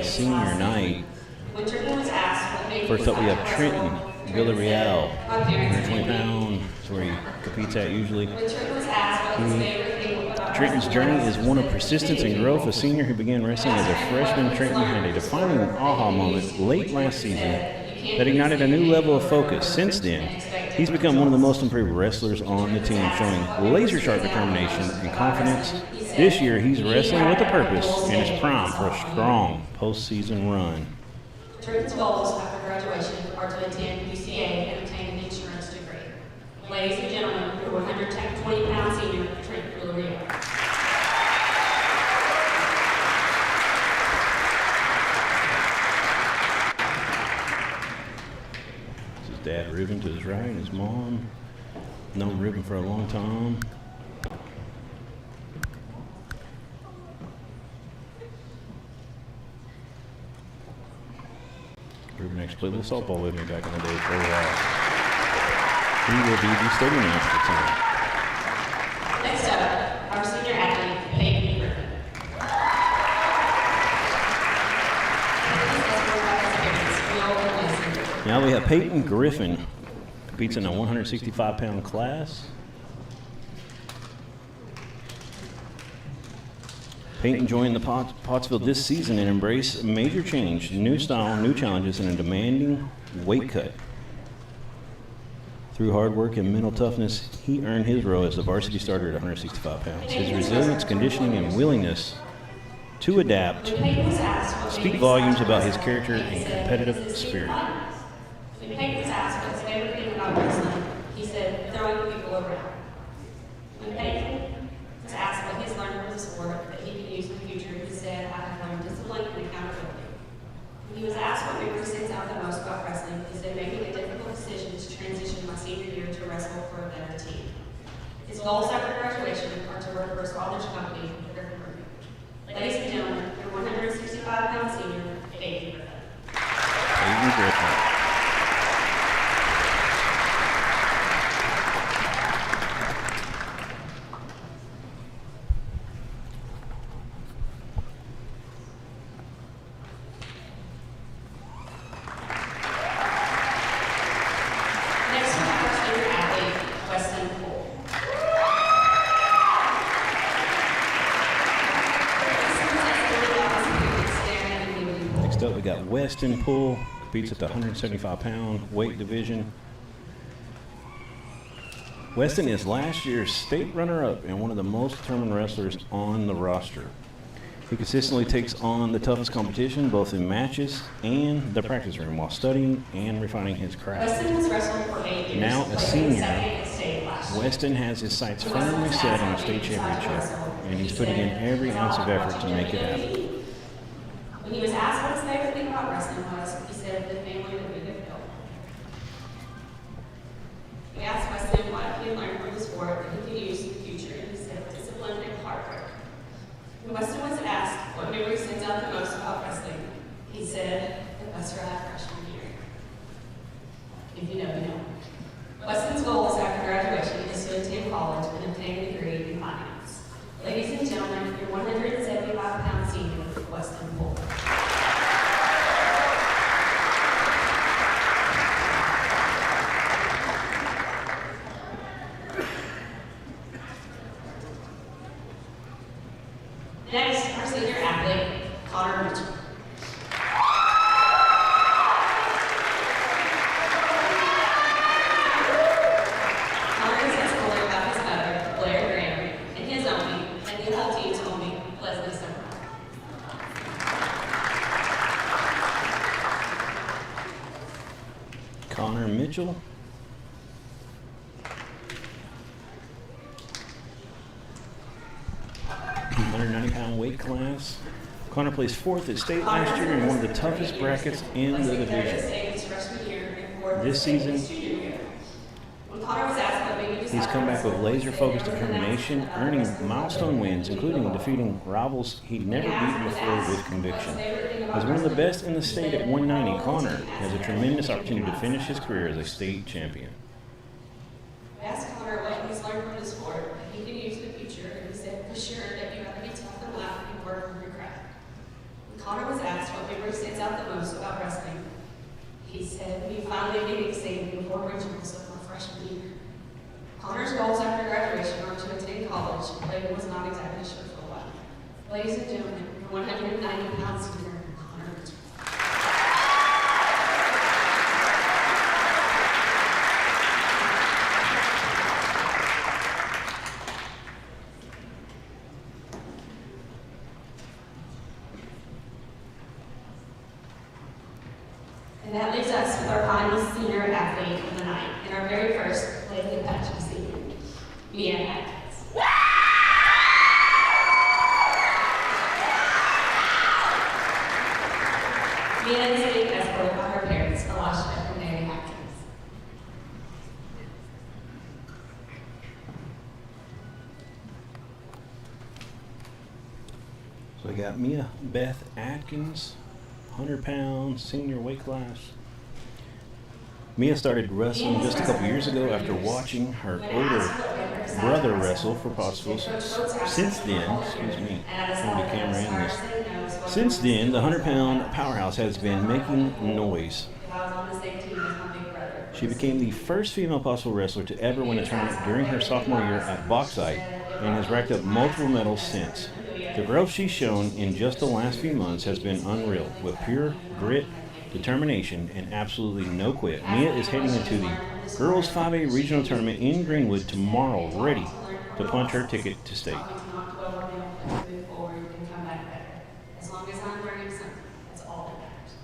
his senior night. First up, we have Trenton Villarreal, 120 pounds. That's where he competes at usually. Trenton's journey is one of persistence and growth. A senior who began wrestling as a freshman, Trenton had a defining aha moment late last season that ignited a new level of focus. Since then, he's become one of the most improved wrestlers on the team, showing laser-sharp determination and confidence. This year, he's wrestling with a purpose and is primed for a strong postseason run. Trenton's goals after graduation are to attend UCA and obtain an insurance degree. Ladies and gentlemen, your 120-pound senior, Trenton Villarreal. This is Dad Ribbon to his right, and his mom. Known Ribbon for a long time. Ruben actually played a little softball with me back in the day for a while. He will be the state announcer tonight. Next up, our senior athlete, Peyton Griffin. Now we have Peyton Griffin, competes in a 165-pound class. Peyton joined the Pottsville this season and embraced a major change, new style, new challenges, and a demanding weight cut. Through hard work and mental toughness, he earned his role as the varsity starter at 165 pounds. His resilience, conditioning, and willingness to adapt speak volumes about his character and competitive spirit. When Peyton was asked what his favorite thing about wrestling, he said, throwing people around. When Peyton was asked what he's learned from the sport that he can use in the future, he said, I have learned discipline and accountability. When he was asked what memory stands out the most about wrestling, he said, making a difficult decision to transition my senior year to wrestle for a better team. His goals after graduation are to work for his father's company, the Griffin Group. Ladies and gentlemen, your 165-pound senior, Peyton Griffin. Peyton Griffin. We got Weston Poole, competes at the 175-pound weight division. Weston is last year's state runner-up and one of the most determined wrestlers on the roster. He consistently takes on the toughest competition, both in matches and the practice room, while studying and refining his craft. Weston has wrestled for 8 years. Now a senior, Weston has his sights firmly set on a state championship, and he's putting in every ounce of effort to make it happen. When he was asked what his favorite thing about wrestling was, he said the family that we had built. We asked Weston what he had learned from the sport that he could use in the future, and he said discipline and hard work. When Weston was asked what memory stands out the most about wrestling, he said the bus ride freshman year. If you know, you know. Weston's goals after graduation is to attend college and obtain a degree in finance. Ladies and gentlemen, your 175-pound senior, Weston Poole. Next, our senior athlete, Connor Mitchell. Connor is testimony about his mother, Blair Graham, and his Omi, and the whole team's Omi, Leslie Summer. Connor Mitchell. £190 weight class. Connor placed fourth at state last year in one of the toughest brackets in the division. This season, he's come back with laser-focused determination, earning milestone wins, including defeating rivals he'd never beaten before with conviction. As one of the best in the state at 190, Connor has a tremendous opportunity to finish his career as a state champion. I asked Connor what he's learned from the sport that he can use in the future, and he said for sure that you have to be tough and laugh and work on your craft. When Connor was asked what memory stands out the most about wrestling. He said, "We finally made it safe before regionals of my freshman year." Connor's goals after graduation are to attend college, but he was not exactly sure for a while. Ladies and gentlemen, your 190-pound senior, Connor Mitchell. And that leaves us with our final senior athlete of the night, and our very first Lady Apache senior, Mia Atkins. Mia is being escorted by her parents, Elisha and Mary Atkins. So we got Mia Beth Atkins, 100-pound senior weight class. Mia started wrestling just a couple years ago after watching her older brother wrestle for Pottsville. Since then, Since then, the 100-pound powerhouse has been making noise. She became the first female Pottsville wrestler to ever win a tournament during her sophomore year at Bauxite and has racked up multiple medals since. The growth she's shown in just the last few months has been unreal. With pure grit, determination, and absolutely no quit, Mia is heading into the Girls 5A Regional Tournament in Greenwood tomorrow, ready to punch her ticket to state. As long as I'm learning something, that's all that matters.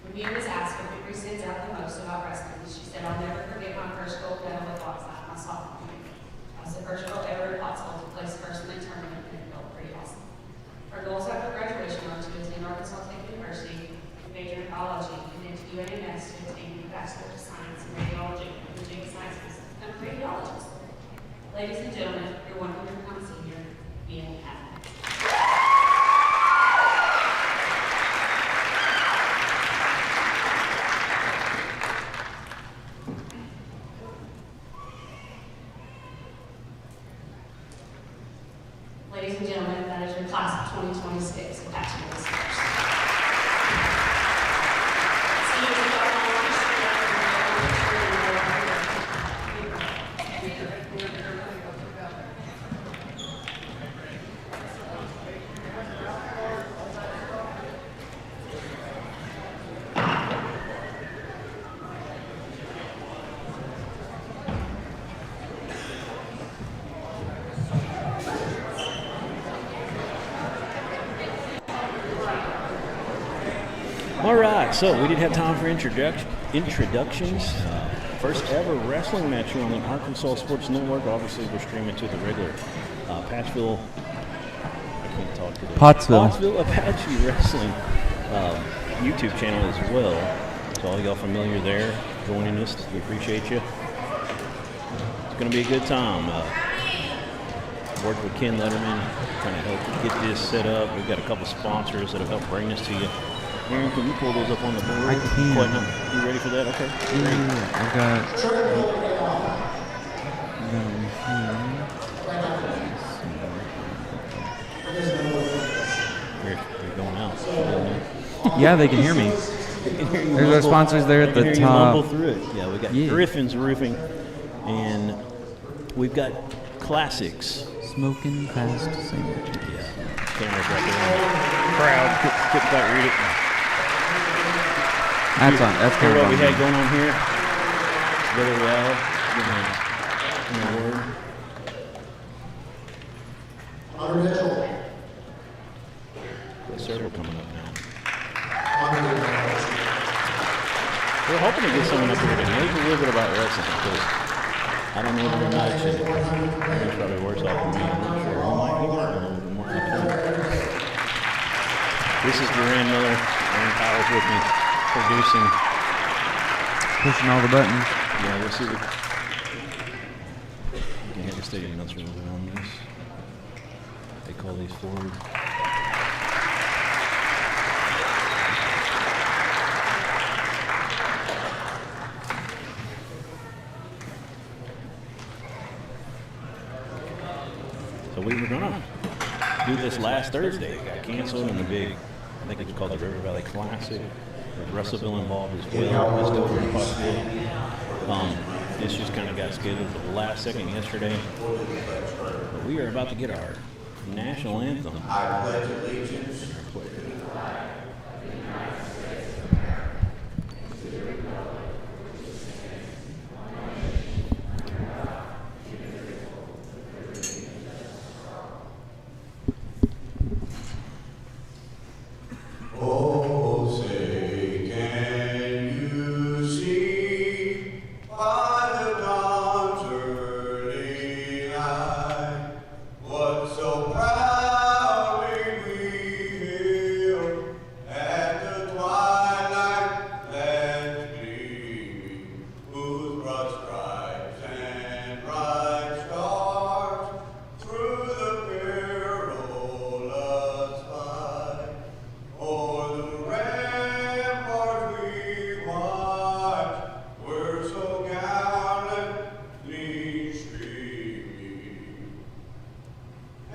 When Mia was asked what memory stands out the most about wrestling, she said, "I'll never forget my first gold medal at Bauxite, my sophomore year. I was the first girl ever at Pottsville to place first in the tournament, and it felt pretty awesome." Her goals after graduation are to attend Arkansas State University, major in biology, and then to UNMS to attain a Bachelor of Science in Radiology and Imaging Sciences, and a radiologist. Ladies and gentlemen, your 100-pound senior, Mia Atkins. Ladies and gentlemen, that is your class of 2026 Apache Whisters. All right, so we did have time for introductions. First ever wrestling match here on the Arkansas Sports Network. Obviously, we're streaming to the regular Pottsville Apache Wrestling YouTube channel as well. So all y'all familiar there joining us, we appreciate you. It's going to be a good time. Worked with Ken Letterman, trying to help get this set up. We've got a couple sponsors that have helped bring this to you. Aaron, can you pull those up on the board? I can. You ready for that? Okay. Yeah, I got You're going out. Yeah, they can hear me. There's our sponsors there at the top. Through it. Yeah, we got Griffin's Roofing, and we've got Classics. Smoking Fast Sandwich. Yeah, cameras right there. Crowd, couldn't quite read it. That's kind of what we had going on here. Really well. In the word. Honor Mitchell. The circle coming up now. We're hoping to get someone up here to make a little bit about wrestling because I don't know very much, and he's probably worse off than me. I'm not sure. He might be a little bit more opportunity. This is Duran Miller. Aaron Powell's with me, producing. Pushing all the buttons. Yeah, we'll see. We can have the stadium announcer on this. They call these forward. So we were gonna do this last Thursday. It got canceled in the big I think it was called the River Valley Classic, with Russellville involved as well. Let's go over to Pottsville. This just kind of got scheduled for the last second yesterday. But we are about to get our national anthem. I pledge allegiance Oh, say, can you see by the dawn's early light what so proudly we hailed at the twilight that's gleaming, whose broad stripes and bright stars through the perilous fight o'er the ramparts we watched were so gallantly streaming,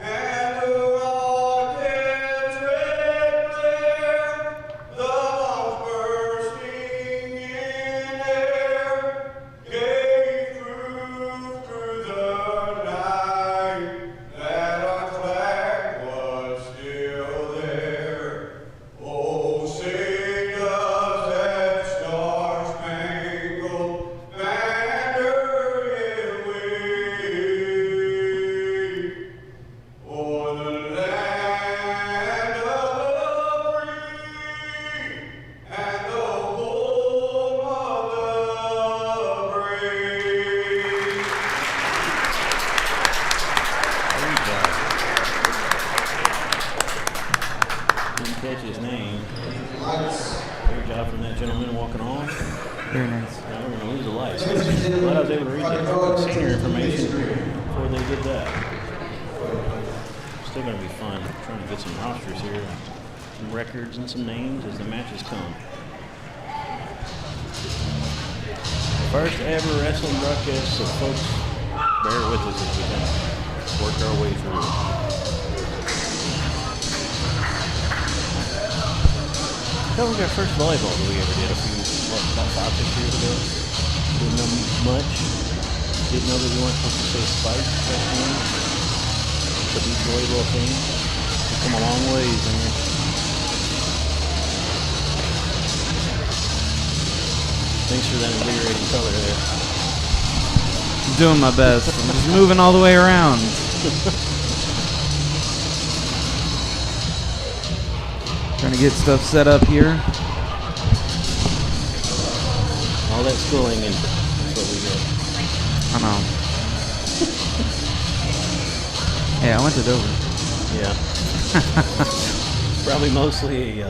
and the rocket's red glare, the bombs bursting in air, gave proof through the night that our flag was still there. Oh, say does that star-spangled banner yet wave o'er the land of the free and the home of the brave. Didn't catch his name. Lights. Great job from that gentleman walking on. Very nice. Now we're going to lose the lights. Glad I was able to read the senior information before they did that. Still going to be fun trying to get some rosters here, some records and some names as the matches come. First ever wrestling broadcast, so folks, bear with us as we kind of work our way through. That was our first volleyball that we ever did about 5-6 years ago. Didn't know much. Didn't know that we weren't supposed to say spike back then. The beach volleyball thing. We've come a long ways, man. Thanks for that invigorating color there. I'm doing my best. I'm just moving all the way around. Trying to get stuff set up here. All that schooling and that's what we get. I know. Hey, I went to Dover. Yeah. Probably mostly a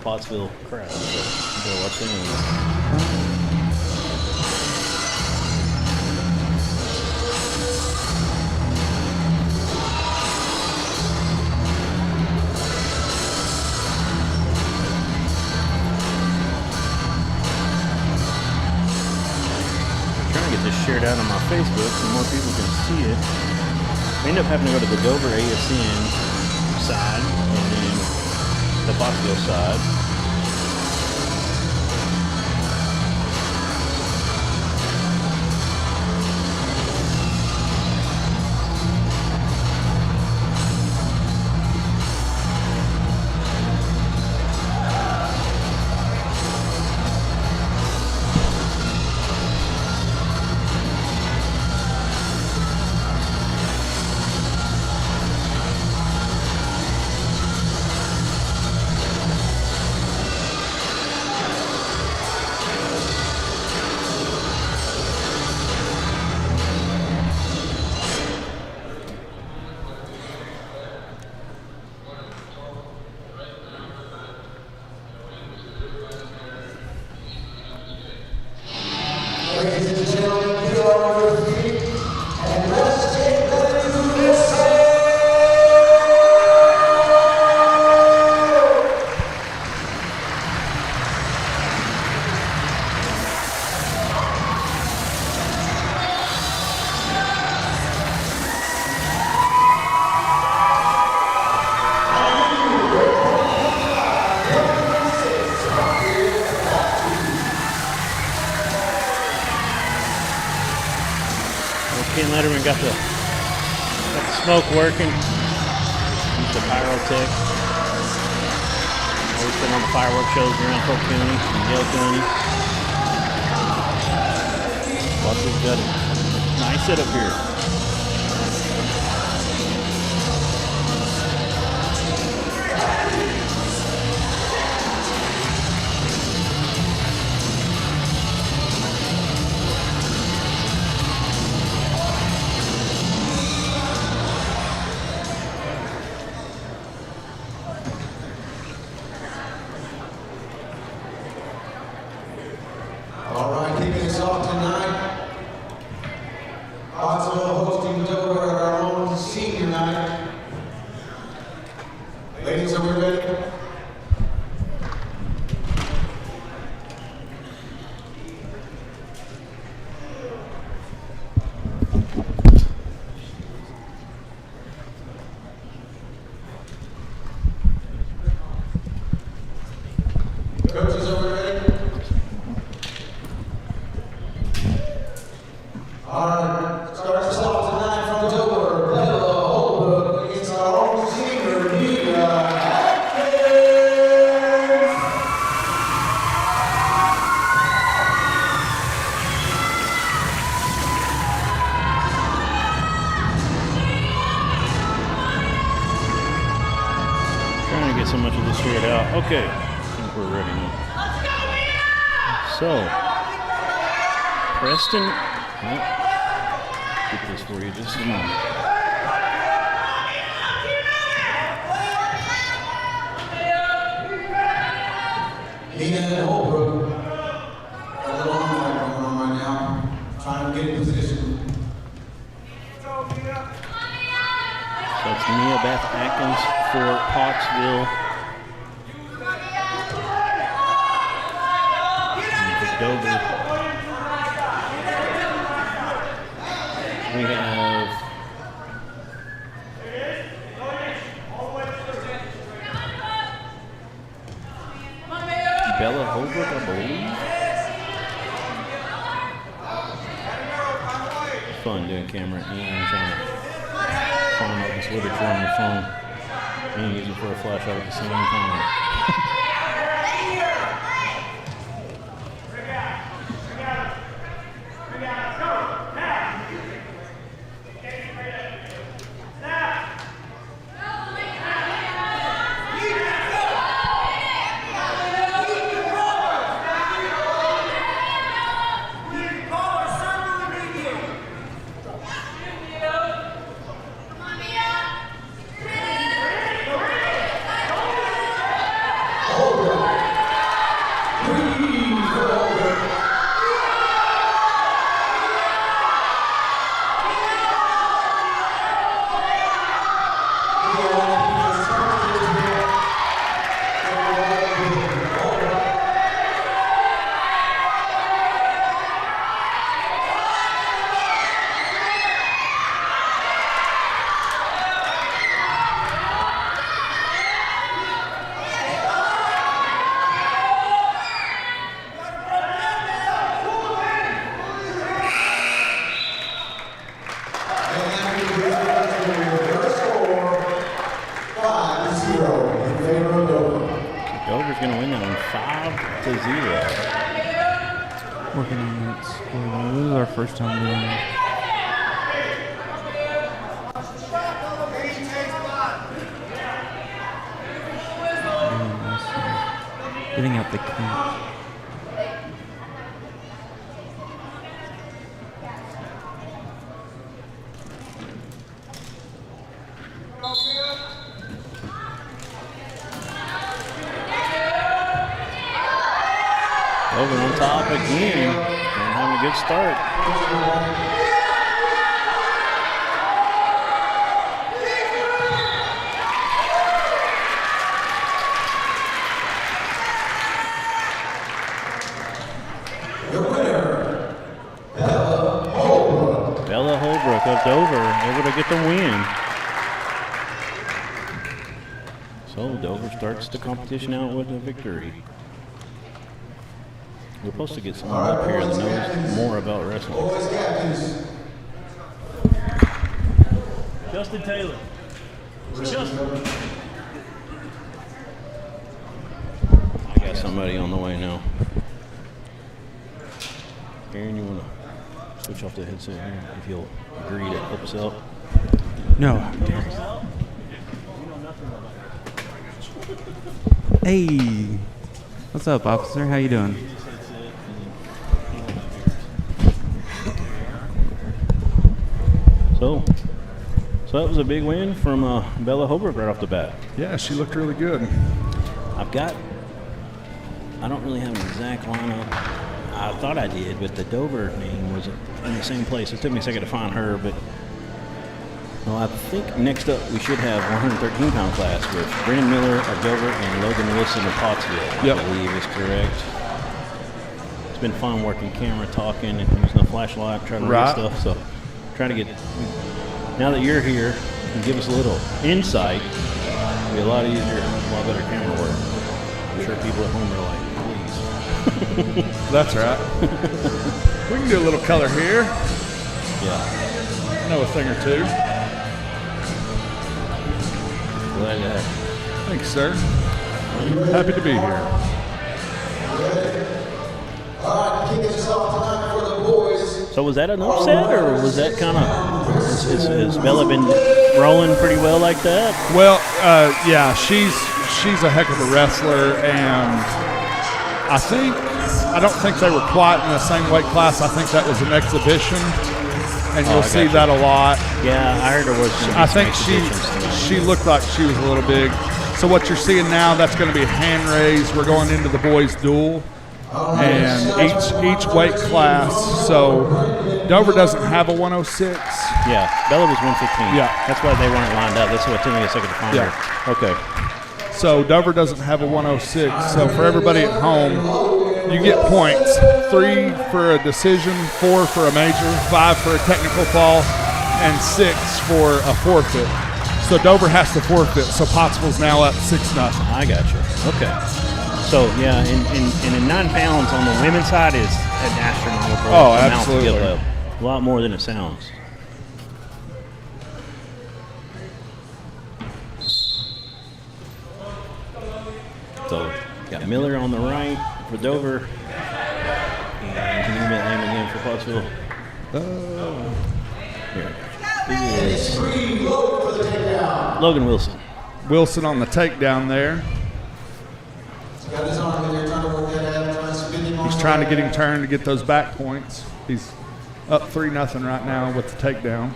Pottsville crowd. So go watch them. Trying to get this shared out on my Facebook so more people can see it. We end up having to go to the Dover ASN side and then the Pottsville side. Letterman got the smoke working. He's the pyrotech. Always been on the fireworks shows around Polk County and Yale County. Buster's got a nice setup here. All right, kicking us off tonight. Pottsville hosting Dover at our own senior night. Ladies, are we ready? Coaches, are we ready? All right, starting us off tonight from Dover, Bella Holbrook against our own senior, Mia Atkins. Trying to get so much of this figured out. Okay, I think we're ready now. So, Preston, get this for you just a moment. Mia and Holbrook. Got a little on going on right now. Trying to get in position. So it's Mia Beth Atkins for Pottsville. And for Dover, we have Bella Holbrook, I believe. Fun doing camera and trying to find out this literature on your phone and use it for a flashlight at the same time. Dover's going to win that one 5-0. Working on that score. This is our first time doing it. Getting out the clinch. Dover on top again and having a good start. The winner, Bella Holbrook. Bella Holbrook of Dover able to get the win. So Dover starts the competition out with a victory. We're supposed to get someone up here that knows more about wrestling. Boys captains, Justin Taylor. Justin. I got somebody on the way now. Aaron, you want to switch off the headset here if you'll agree to help us out? No. Hey. What's up, officer? How you doing? So that was a big win from Bella Holbrook right off the bat. Yeah, she looked really good. I don't really have an exact lineup. I thought I did, but the Dover name was in the same place. It took me a second to find her, but well, I think next up we should have 113-pound class with Brennan Miller of Dover and Logan Wilson of Pottsville, Yep. I believe is correct. It's been fun working camera, talking, and using the flashlight, trying to read stuff. So trying to get, now that you're here, and give us a little insight, it'll be a lot easier, a lot better camera work. I'm sure people at home are like, please. That's right. We can do a little color here. Yeah. I know a thing or two. Glad to have Thanks, sir. Happy to be here. All right, kicking us off tonight for the boys. you. So was that an upset, or was that kind of, has Bella been rolling pretty well like that? Well, yeah, she's a heck of a wrestler, and I don't think they were quite in the same weight class. I think that was an exhibition, and you'll see that a lot. Yeah, I heard there was some I think exhibitions. she looked like she was a little big. So what you're seeing now, that's going to be a hand raise. We're going into the boys' duel, and each weight class. So Dover doesn't have a 106. Yeah, Bella was 115. Yeah. That's why they weren't lined up. That's what took me a second to find Yeah. her. Okay. So Dover doesn't have a 106. So for everybody at home, you get points: 3 for a decision, 4 for a major, 5 for a technical fall, and 6 for a forfeit. So Dover has to forfeit. So Pottsville's now up 6-0. I got you. Okay. So, yeah, and in 9 pounds on the women's side is an astronomical Oh, amount absolutely. to give up. A lot more than it sounds. So, got Miller on the right for Dover. And can you give me that name again for Pottsville? Here. It is Logan Wilson. Wilson on the takedown there. He's got his arm in there trying to work that out, trying to spin him on He's the trying to right. get him turned to get those back points. He's up 3-0 right now with the takedown.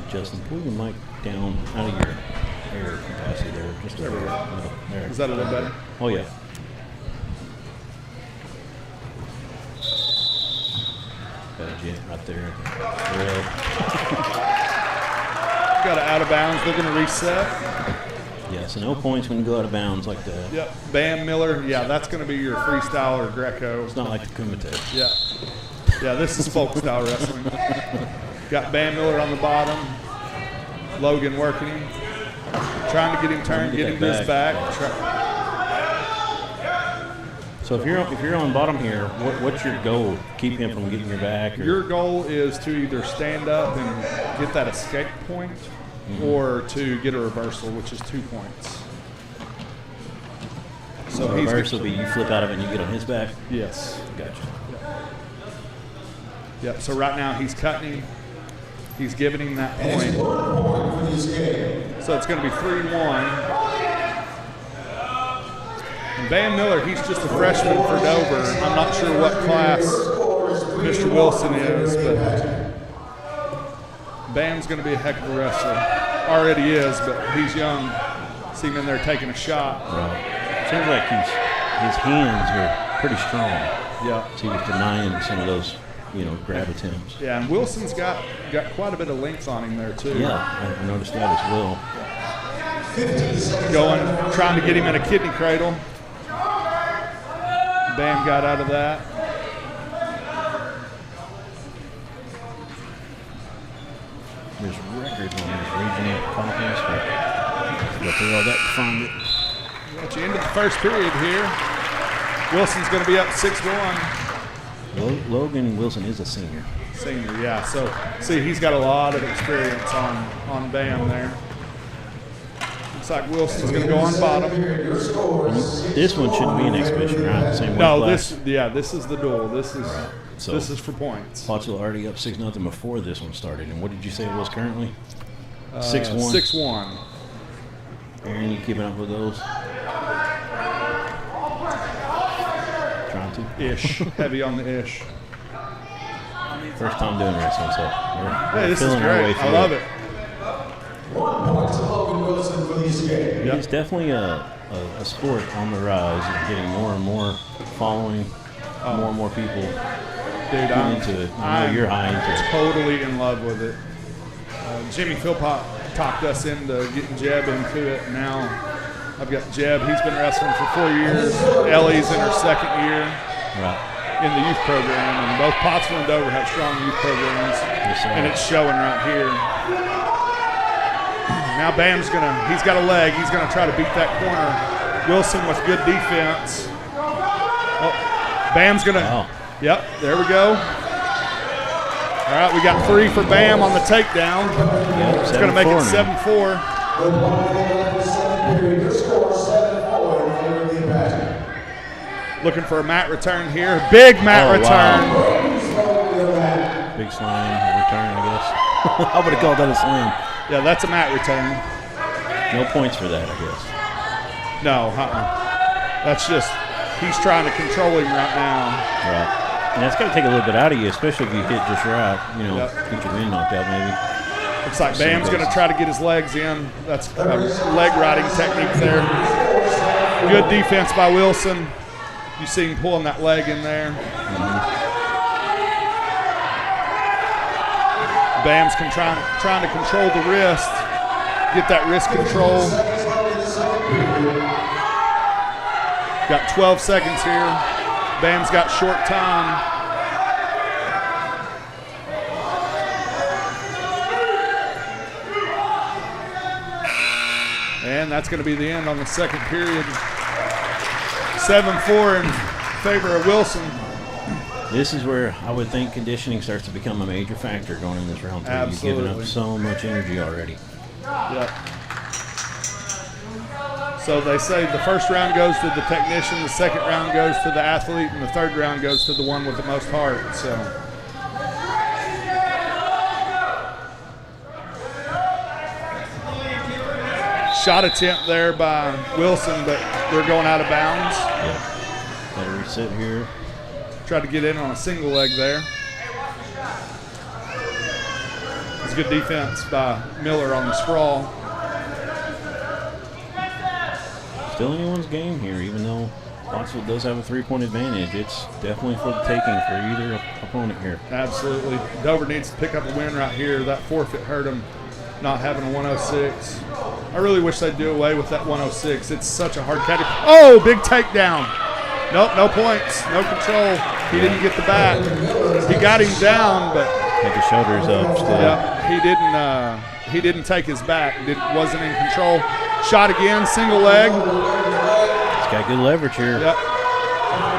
Justin, pull your mic down out of your air capacity there. Just there we go. No, there. Is that a little better? Oh, yeah. Got a jet right there. Rail. Got it out of bounds. They're going to reset. Yeah, so no points when you go out of bounds like that. Yep. Bam Miller. Yeah, that's going to be your freestyle or Greco. It's not like the Kumite. Yeah. Yeah, this is folk style wrestling. Got Bam Miller on the bottom. Logan working him. Trying to get him turned, get him to his back. So if you're on bottom here, what's your goal? Keep him from getting your back? Or? Your goal is to either stand up and get that escape point, or to get a reversal, which is 2 points. So he's reverse will be you flip out of it and you get on his back? Yes. Gotcha. Yep. So right now he's cutting him. He's giving him that And it's point. 1 point for the escape. So it's going to be 3-1. And Bam Miller, he's just a freshman for Dover. I'm not sure what class Mr. Wilson is, but Bam's going to be a heck of a wrestler. Already is, but he's young. See him in there taking a shot. Right. Seems like his hands are pretty strong. Yeah. So he was denying some of those, grab attempts. Yeah, and Wilson's got quite a bit of length on him there, too. Yeah, I noticed that as well. 15 seconds. Trying to get him in a kidney cradle. Bam got out of that. There's records on his regional conference, but through all that to find it. At the end of the first period here, Wilson's going to be up 6-1. Logan Wilson is a senior. Senior, yeah. So, see, he's got a lot of experience on Bam there. Looks like Wilson's going to go on bottom. This one shouldn't be an exhibition, right? Same No, weight class. this is the duel. This So is for points. Pottsville already up 6-0 before this one started. And what did you say it was currently? 6-1. 6-1. Aaron, you keeping up with those? Trying to. Ish. Heavy on the ish. First time doing wrestling, so Hey, this is feeling our way great. I through love it. 1 point to Logan Wilson for the escape. Yep. It's definitely a sport on the rise and getting more and more following, more and more people Dude, getting into it. I know you're high into it. totally in love with it. Jimmy Philpott talked us into getting Jeb into it. Now I've got Jeb. He's been wrestling for 4 years. Ellie's in her 2nd year Right. in the youth program, and both Pottsville and Dover have strong youth programs, Yes, sir. and it's showing right here. Now Bam's he's got a leg. He's gonna try to beat that corner. Wilson with good defense. Oh, Bam's gonna. Wow. Yep, there we go. All right, we got 3 for Bam on the takedown. Yep, It's going to make it 7-4 now. 7-4. With 1 minute left in the 7th period, your score is 7-4 in favor of the Apache. Looking for a mat return here. Big mat Oh, return. wow. Big slam return, I guess. I would have called that a slam. Yeah, that's a mat return. No points for that, I guess. No, that's just, he's trying to control him right now. Right. And that's got to take a little bit out of you, especially if you hit just right. You know, Yep. get your wind knocked out maybe. Looks like Bam's going to try to get his legs in. That's a leg riding technique there. Good defense by Wilson. You see him pulling that leg in there. Bam's trying to control the wrist, get that wrist control. Got 12 seconds here. Bam's got short time. And that's going to be the end on the 2nd period. 7-4 in favor of Wilson. This is where I would think conditioning starts to become a major factor going in this round 3. You've given Absolutely. up so much energy already. Yep. So they say the first round goes to the technician, the 2nd round goes to the athlete, and the 3rd round goes to the one with the most heart. So shot attempt there by Wilson, but they're going out of bounds. Yeah. Got to reset here. Tried to get in on a single leg there. It's good defense by Miller on the sprawl. Still anyone's game here, even though Pottsville does have a 3-point advantage. It's definitely for the taking for either opponent here. Absolutely. Dover needs to pick up a win right here. That forfeit hurt them not having a 106. I really wish they'd do away with that 106. It's such a hard category. Oh, big takedown. Nope, no points, no control. He didn't get the back. He got him down, but Had the shoulders up still. yeah, he didn't take his back. Wasn't in control. Shot again, single leg. He's got good leverage here. Yep.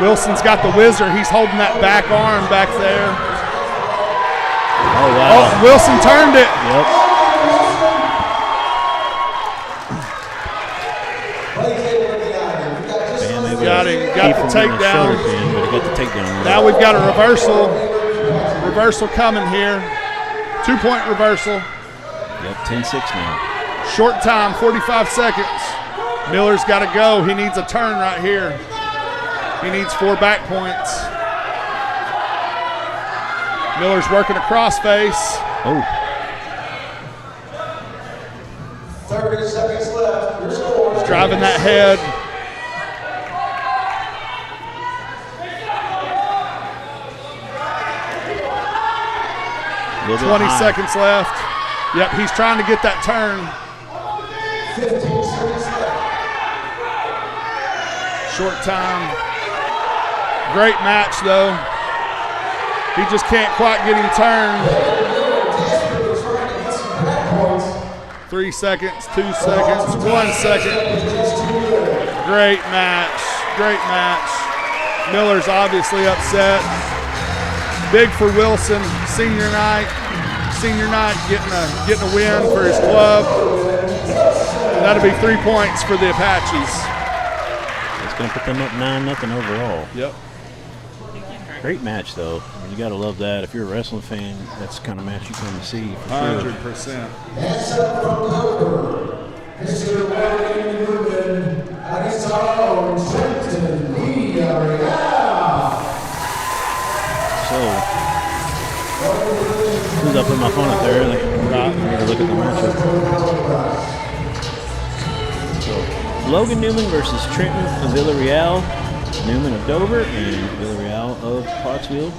Wilson's got the whizzer. He's holding that back arm back there. Oh, wow. Oh, Wilson turned it. Yep. Bam able Got to him. keep Got the from getting his takedown. shoulder pin, but he got the takedown. Now we've got a reversal. Reversal coming here. 2-point reversal. Yep, 10-6 now. Short time, 45 seconds. Miller's got to go. He needs a turn right here. He needs 4 back points. Miller's working a crossface. Oh, 30 seconds left. Your score is Driving that head. a little bit 20 high. seconds left. Yep, he's trying to get that turn. 15 seconds left. Short time. Great match, though. He just can't quite get him turned. 3 seconds, 2 seconds, 1 second. Great match. Great match. Miller's obviously upset. Big for Wilson, senior night. Senior night getting a win for his club. And that'll be 3 points for the Apaches. It's going to put them up 9-0 overall. Yep. Great match, though. I mean, you got to love that. If you're a wrestling fan, that's the kind of match you come to see. For sure. 100%. Next up from Dover, Mr. Logan Newman, against our own Trenton Villarreal. So, who's up in my phone up there early? I need to look at the matchup. So, Logan Newman versus Trenton of Villarreal. Newman of Dover and Villarreal of Pottsville.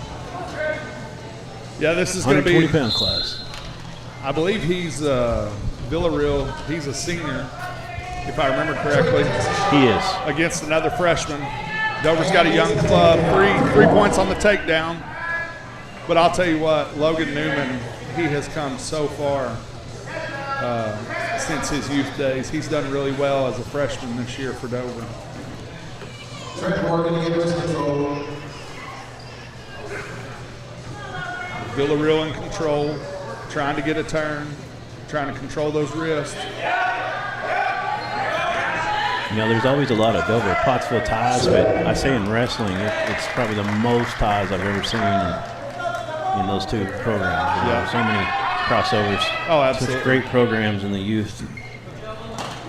Yeah, this is going to be 120-pound class. I believe he's Villarreal. He's a senior, if I remember correctly, He is. against another freshman. Dover's got a young club, three points on the takedown. But I'll tell you what, Logan Newman, he has come so far since his youth days. He's done really well as a freshman this year for Dover. Trent Morgan to get his control. Villarreal in control, trying to get a turn, trying to control those wrists. You know, there's always a lot of Dover Pottsville ties, but I say in wrestling, it's probably the most ties I've ever seen in those two programs. You know, Yeah. so many crossovers. Oh, absolutely. Such great programs in the youth.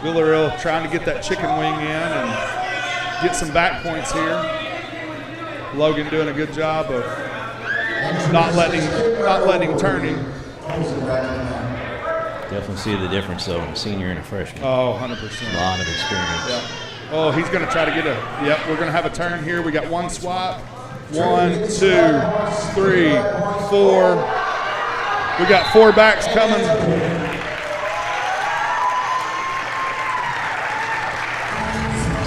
Villarreal trying to get that chicken wing in and get some back points here. Logan doing a good job of not letting turning. Definitely see the difference, though, in a senior and a freshman. Oh, A 100%. lot of experience. Yeah. Oh, he's going to try to get yep, we're going to have a turn here. We got one swap. 1, 2, 3, 4. We got 4 backs coming.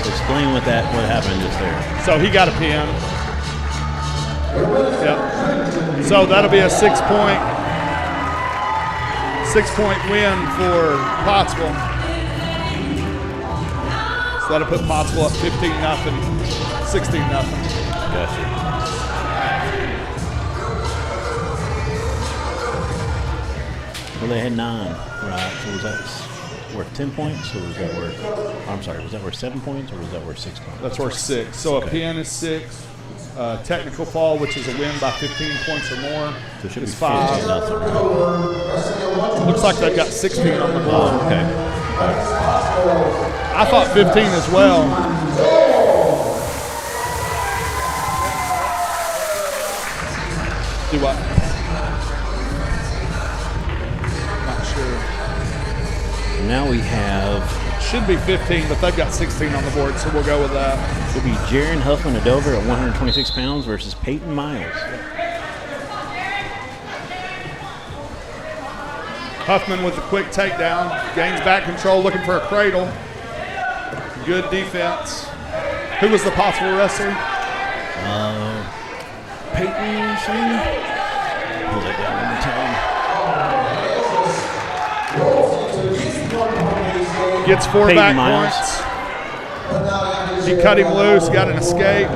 So explain what happened just there. So he got a pin. Yep. So that'll be a 6-point win for Pottsville. So that'll put Pottsville up 15-0, 16-0. Gotcha. Well, they had 9, right? So was that worth 10 points, or was that worth? I'm sorry, was that worth 7 points, or was that worth 6 points? That's worth 6. So a pin is 6. Technical fall, which is a win by 15 points or more, So it should be is 5. 15-0, right? Looks like they've got 16 on the board. Oh, okay. I thought 15 as well. Do what? Not sure. Now we have, Should be 15, but they've got 16 on the board, so we'll go with that. should be Jaron Huffman of Dover at 126 pounds versus Peyton Miles. Huffman with a quick takedown, gains back control, looking for a cradle. Good defense. Who was the possible wrestler? Peyton, something? Pull that down one more time. Gets 4 Peyton back Miles. points. He cut him loose, got an escape.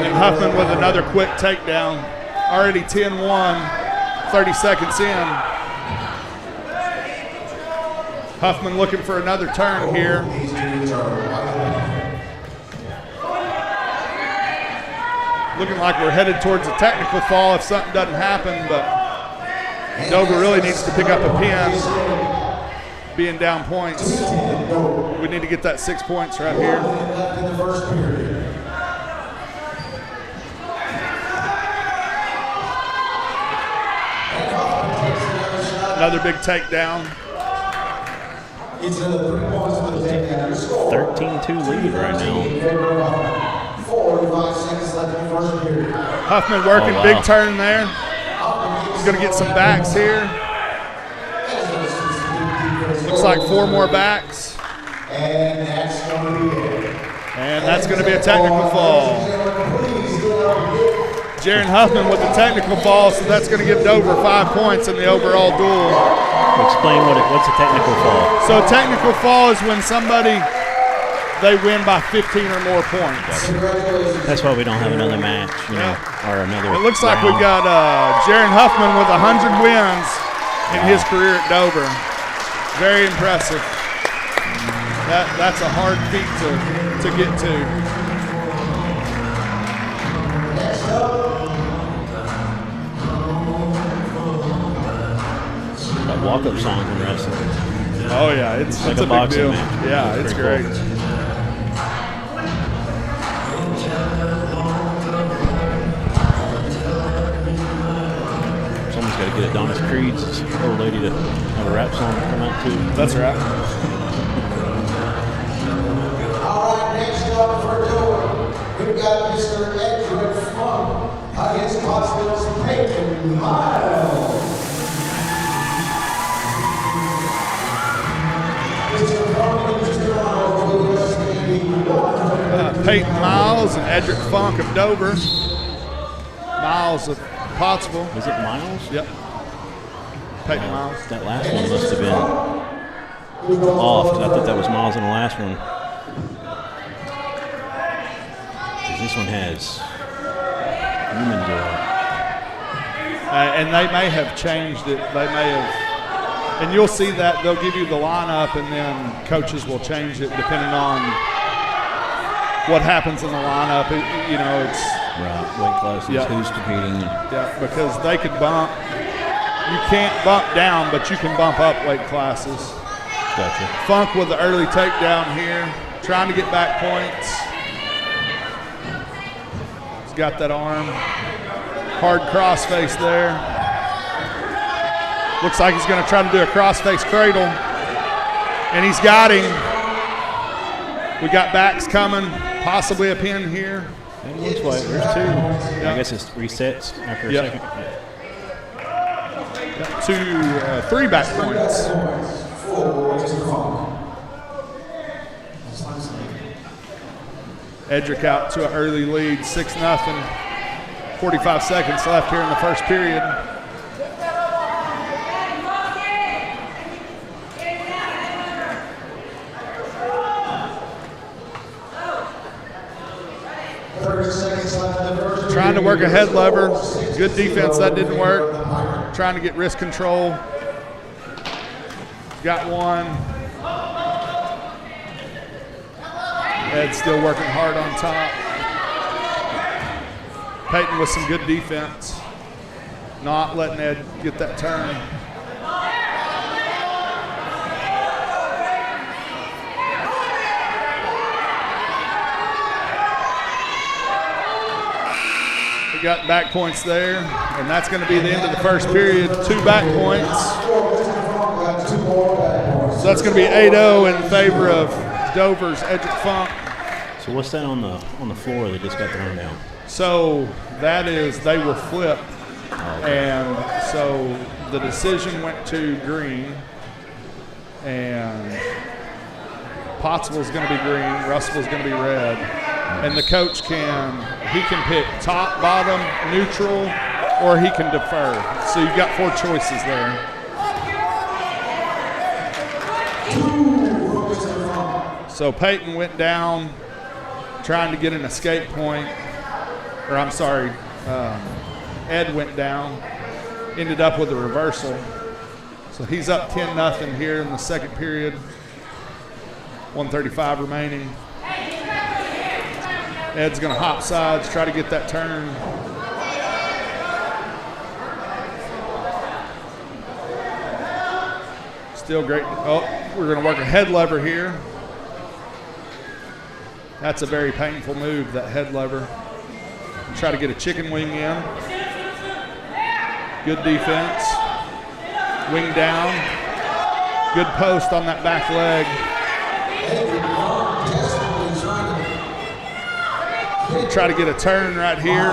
And Huffman with another quick takedown. Already 10-1, 30 seconds in. Huffman looking for another turn here. Looking like we're headed towards a technical fall if something doesn't happen, but Dover really needs to pick up a pin, being down points. We need to get that 6 points right here. Another big takedown. 13-2 lead right now. 45 seconds left in the first period. Huffman working, Oh, wow. big turn there. He's going to get some backs here. Looks like 4 more backs. And that's going to be it. And that's going to be a technical fall. Jaron Huffman with the technical fall, so that's going to give Dover 5 points in the overall duel. Explain what's a technical fall. So a technical fall is when somebody they win by 15 or more points. That's why we don't have another match, or another. It looks like round. we've got Jaron Huffman with 100 wins in his career at Dover. Very impressive. That's a hard feat to get to. Got walk-up songs in wrestling. Oh yeah, it's like a a big boxing deal. match. Yeah, That's it's pretty great. cool. Someone's got to get Adonis Creed's old lady to have a rap song come out too. That's right. All right, next up for Dover, we've got Mr. Edward Funk against Pottsville's Peyton Miles. Mr. Funk and Mr. Miles will be standing 100. Peyton Miles and Edric Funk of Dover. Miles of Pottsville. Was it Miles? Yep. Peyton Miles. That last one must have been off, 'cause I thought that was Miles in the last one. 'Cause this one has human blood. And they may have changed it. They may have. And you'll see that they'll give you the lineup, and then coaches will change it depending on what happens in the lineup. It's Right, weight classes, Yeah. who's competing. because they could bump. You can't bump down, but you can bump up weight classes. Gotcha. Funk with the early takedown here, trying to get back points. He's got that arm. Hard crossface there. Looks like he's going to try to do a crossface cradle. And he's got him. We got backs coming, possibly a pin here. And looks like there's two. I guess it's resets after a Yep. second. Got 3 back points. For Mr. Funk. Edric out to an early lead, 6-0. 45 seconds left here in the first period. Trying to work a head lever. Good defense, that didn't work. Trying to get wrist control. Got one. Ed's still working hard on top. Peyton with some good defense. Not letting Ed get that turn. We got back points there, and that's going to be the end of the first period. 2 back points. So that's going to be 8-0 in favor of Dover's Edric Funk. So what's that on the floor? They just got thrown down. So that is, they were flipped, and so the decision went to green, and Pottsville's going to be green, Russell's going to be red, and the coach can pick top, bottom, neutral, or he can defer. So you've got 4 choices there. So Peyton went down trying to get an escape point. Or I'm sorry, Ed went down, ended up with a reversal. So he's up 10-0 here in the second period. 1:35 remaining. Ed's going to hop sides, try to get that turn. Still great. Oh, we're going to work a head lever here. That's a very painful move, that head lever. Try to get a chicken wing in. Good defense. Wing down. Good post on that back leg. Try to get a turn right here.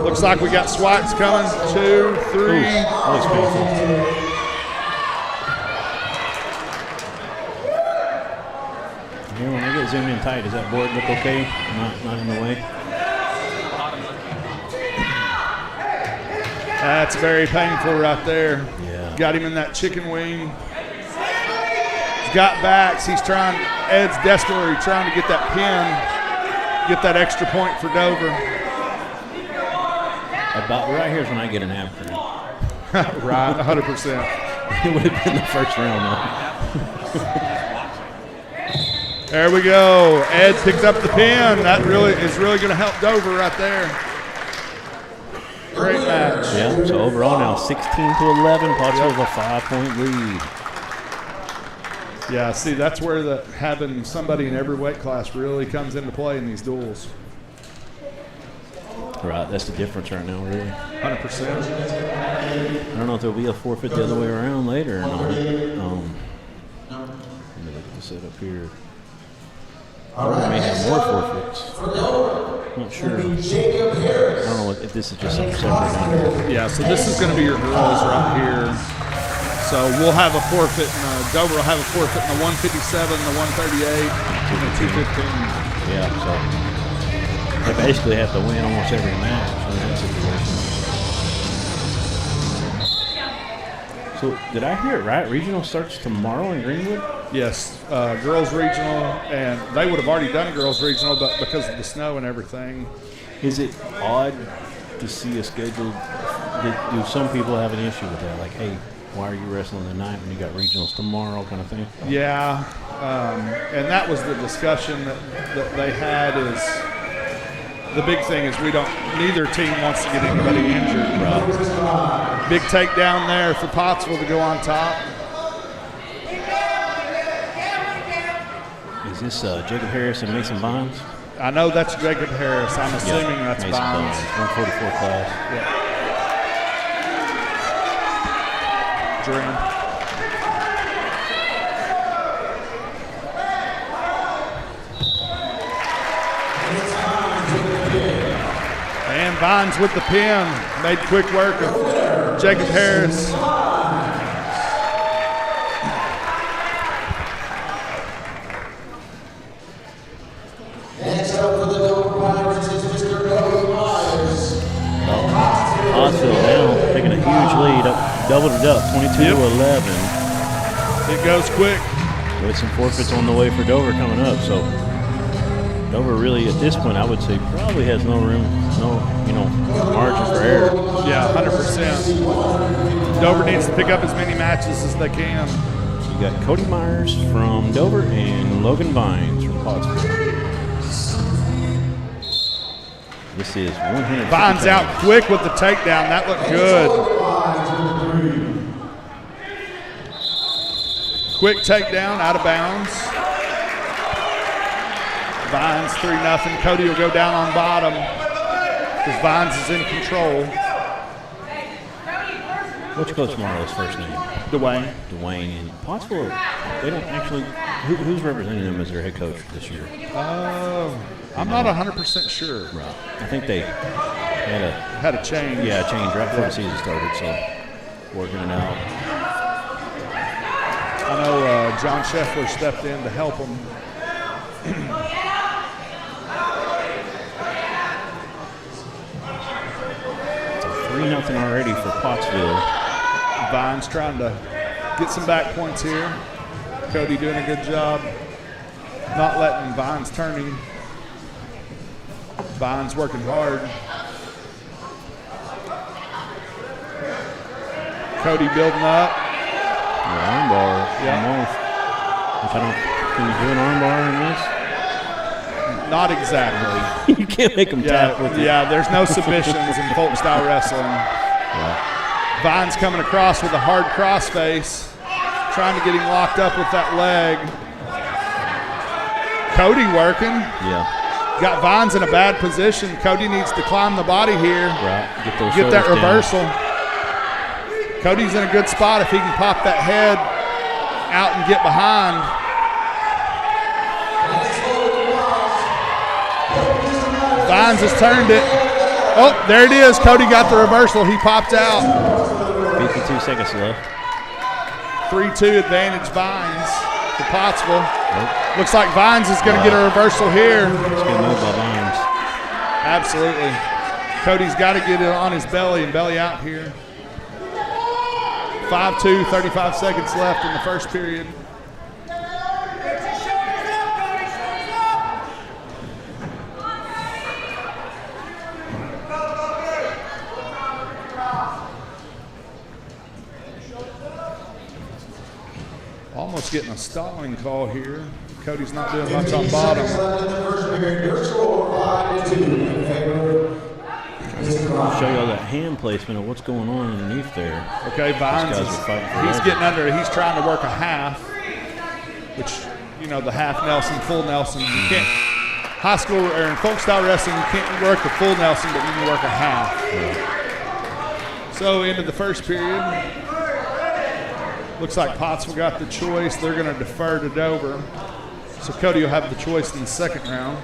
Looks like we got swipes coming. 2, 3. That looks painful. Here, when I get zoomed in tight, does that board look okay? Not in the way? That's very painful right there. Yeah. Got him in that chicken wing. got backs. Ed's desperately trying to get that pin, get that extra point for Dover. About right here's when I get an ab cramp. Right, 100%. It would have been the first round, though. There we go. Ed picked up the pin. That is really going to help Dover right there. Great match. Yeah, so overall now 16-11. Pottsville's a 5-point lead. Yeah, see, that's where having somebody in every weight class really comes into play in these duels. Right, that's the difference right now, really. 100%. I don't know if there'll be a forfeit the other way around later or not. Let me look at the setup here. Dover may have more forfeits. Not sure. I don't know if this is just some separate. Yeah, so this is going to be your girls right here. So we'll have a forfeit, Dover will have a forfeit in the 157, the 138, and the 215. Yeah, so they basically have to win almost every match in that situation. So did I hear it right? Regional starts tomorrow in Greenwood? Yes, girls regional, and they would have already done a girls regional, but because of the snow and everything. Is it odd to see a schedule? Do some people have an issue with that? Like, hey, why are you wrestling tonight when you got regionals tomorrow, kind of thing? Yeah, and that was the discussion that they had. Is the big thing is neither team wants to get anybody injured. Right. Big takedown there for Pottsville to go on top. Is this Jacob Harris and Mason Vines? I know that's Jacob Harris. I'm assuming that's Mason Vines. 144 class. Yeah. Dream. And Vines with the pin. Made quick work of Jacob Harris. Next up for the Dover Pirates is Mr. Cody Myers. Pottsville now taking a huge lead, doubled it up, 22-11. It goes quick. With some forfeits on the way for Dover coming up, so Dover really at this point I would say probably has no room, margin for error. Yeah, 100%. Dover needs to pick up as many matches as they can. So you got Cody Myers from Dover and Logan Vines from Pottsville. This is 100. Vines out quick with the takedown. That looked good. Quick takedown, out of bounds. Vines 3-0. Cody will go down on bottom because Vines is in control. What's Coach Marlowe's first name? Dwayne. Dwayne. And Pottsville, they don't actually, who's representing them as their head coach this year? I'm not 100% sure. Right. I think they Had a change. a change right before the season started, so working it out. I know John Scheffler stepped in to help him. 3-0 already for Pottsville. Vines trying to get some back points here. Cody doing a good job not letting Vines turning. Vines working hard. Cody building up. Armbar, Yeah. almost. Which I don't. Can you do an armbar in this? Not exactly. You can't make them tap with it. Yeah, there's no submissions in folk style wrestling. Vines coming across with a hard crossface, trying to get him locked up with that leg. Cody working. Yeah. Got Vines in a bad position. Cody needs to climb the body here. Right. Get that shoulders down. reversal. Cody's in a good spot if he can pop that head out and get behind. Vines has turned it. Oh, there it is. Cody got the reversal. He popped out. 52 seconds left. 3-2 advantage Vines to Pottsville. Looks like Vines is going to get a reversal here. It's a good move by Vines. Absolutely. Cody's got to get it on his belly and belly out here. 5-2, 35 seconds left in the first period. Vines getting a stalling call here. Cody's not doing much on bottom. Left in the first period. Your score 5-2 in favor of Mr. Vines. Show y'all that hand placement of what's going on underneath there. Okay, Vines These guys are fighting for he's leverage. getting under it. He's trying to work a half, which, you know, the half Nelson, full Nelson. You can't, high school or in folk style wrestling, you can't work the full Nelson, but you can work a half. So into the first period. Looks like Pottsville got the choice. They're going to defer to Dover. So Cody will have the choice in the second round.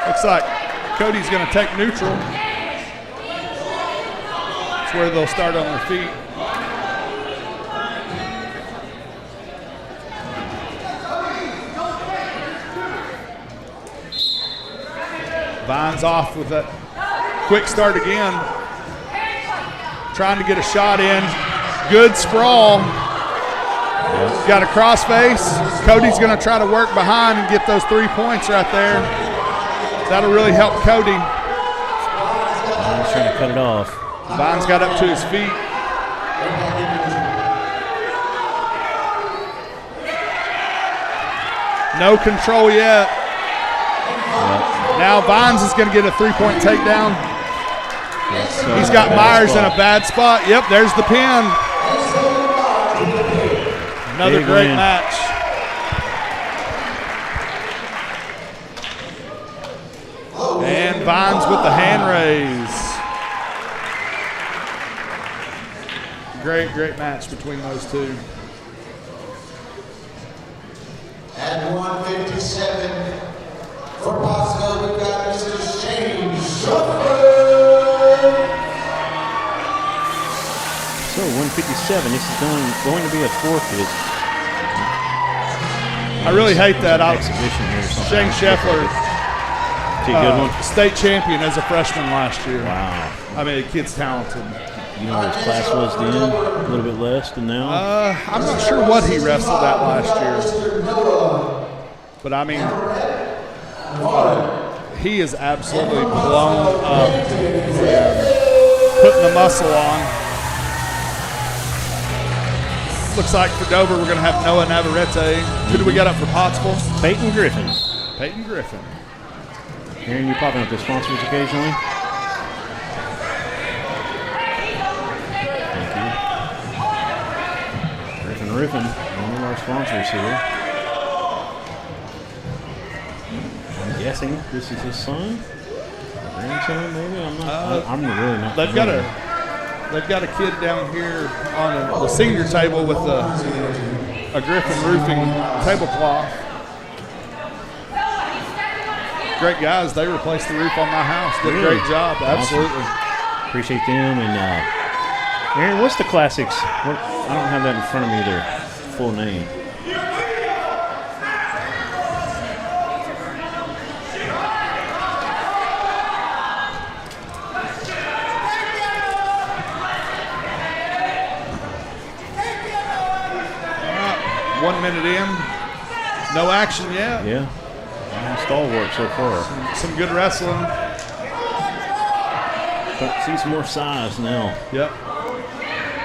Looks like Cody's going to take neutral. That's where they'll start on their feet. Vines off with that quick start again. Trying to get a shot in. Good sprawl. Got a crossface. Cody's going to try to work behind and get those 3 points right there. That'll really help Cody. Vines trying to cut it off. Vines got up to his feet. No control yet. Now Vines is going to get a 3-point takedown. So He's got Myers in a bad spot. Yep, there's the pin. Another Big great win. match. And Vines with the hand raise. Great match between those two. At 157 for Pottsville, we've got Mr. Shane Shuffler. So 157. This is going to be a forfeit. I really hate that. Exhibition here or something. Shane Scheffler, Is he a good one? state champion as a freshman last year. Wow. I mean, the kid's talented. You know what his class was then? A little bit less than now? I'm not sure what he wrestled at last year. But I mean, he is absolutely blown up and putting the muscle on. Looks like for Dover, we're going to have Noah Navarrete. Who do we got up for Pottsville? Peyton Griffin. Peyton Griffin. Hearing you popping up the sponsors occasionally. Thank you. Griffin Riffin, one of our sponsors here. I'm guessing this is his son? Grandson, maybe? I'm really not. They've got a kid down here on the senior table with a Griffin roofing tablecloth. Great guys. They replaced the roof on my house. Did a great job. Absolutely. Appreciate them. And Aaron, what's the classics? I don't have that in front of me, their full name. All right. 1 minute in. No action yet. Yeah. Stalwart so far. Some good wrestling. But see some more size now. Yep.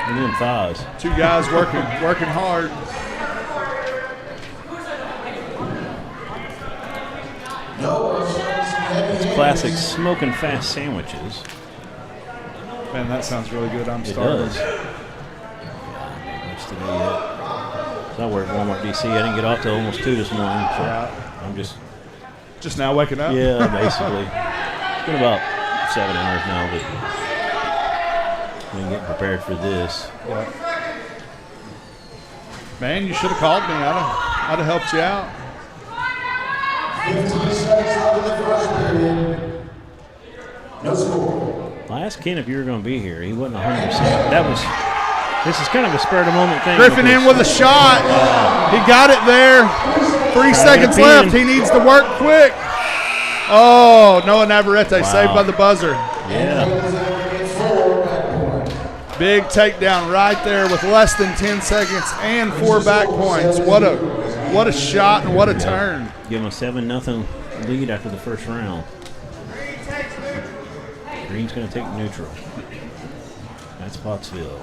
And then thighs. Two guys working hard. Classic smoking fast sandwiches. Man, that sounds really good. I'm It starving. does. Yeah, much today yet. So I work at Walmart DC. I didn't get off till almost 2 this morning. So Right. I'm just, Just now waking up. yeah, basically. It's been about 7 hours now, but I'm getting prepared for this. Yeah. Man, you should have called me. I'd have helped you out. 15 seconds left in the first period. No score. I asked Ken if you were going to be here. He wasn't 100%. This is kind of a spur of the moment thing. Griffin in with a shot. He got it there. 3 seconds get a left. pin. He needs to work quick. Oh, Noah Navarrete saved by the buzzer. Yeah. Big takedown right there with less than 10 seconds and 4 back points. What a shot and what a turn. Give him a 7-0 lead after the first round. Green's going to take neutral. against Pottsville.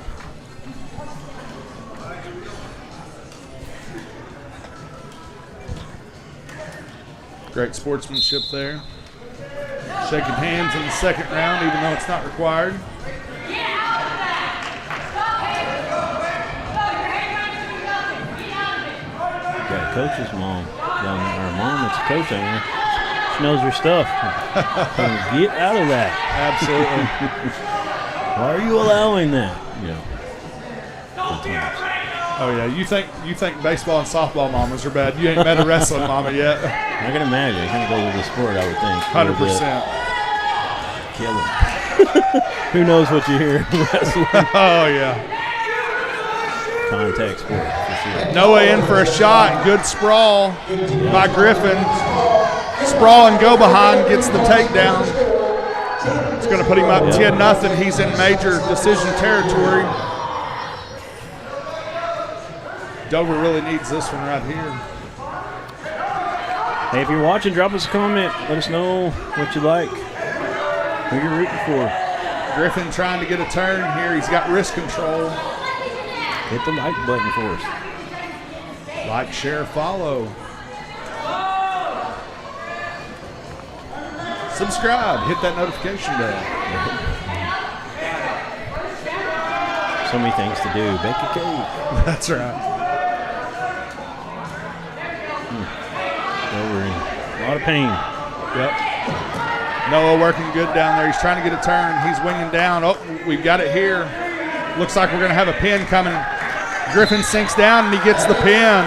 Great sportsmanship there. Shaking hands in the second round, even though it's not required. Got a coach's mom down there, or a mom that's a coach down there. She knows her stuff. Get out of that. Absolutely. Why are you allowing that? You know. Good times. Oh yeah, you think baseball and softball mamas are bad? You ain't met a wrestling mama yet. I can imagine. It kind of goes with the sport, I would think. 100%. Kill him. Who knows what you hear in wrestling? Oh yeah. Contact sport, for sure. Noah in for a shot. Good sprawl by Griffin. Sprawl and go behind gets the takedown. It's going to put him up 10-0. He's in major decision territory. Dover really needs this one right here. Hey, if you're watching, drop us a comment. Let us know what you like. Who you're rooting for. Griffin trying to get a turn here. He's got wrist control. Hit the like button for us. Like, share, follow. Subscribe. Hit that notification bell. So many things to do. Bake a cake. That's right. Over in a lot of pain. Yep. Noah working good down there. He's trying to get a turn. He's winging down. Oh, we've got it here. Looks like we're going to have a pin coming. Griffin sinks down and he gets the pin.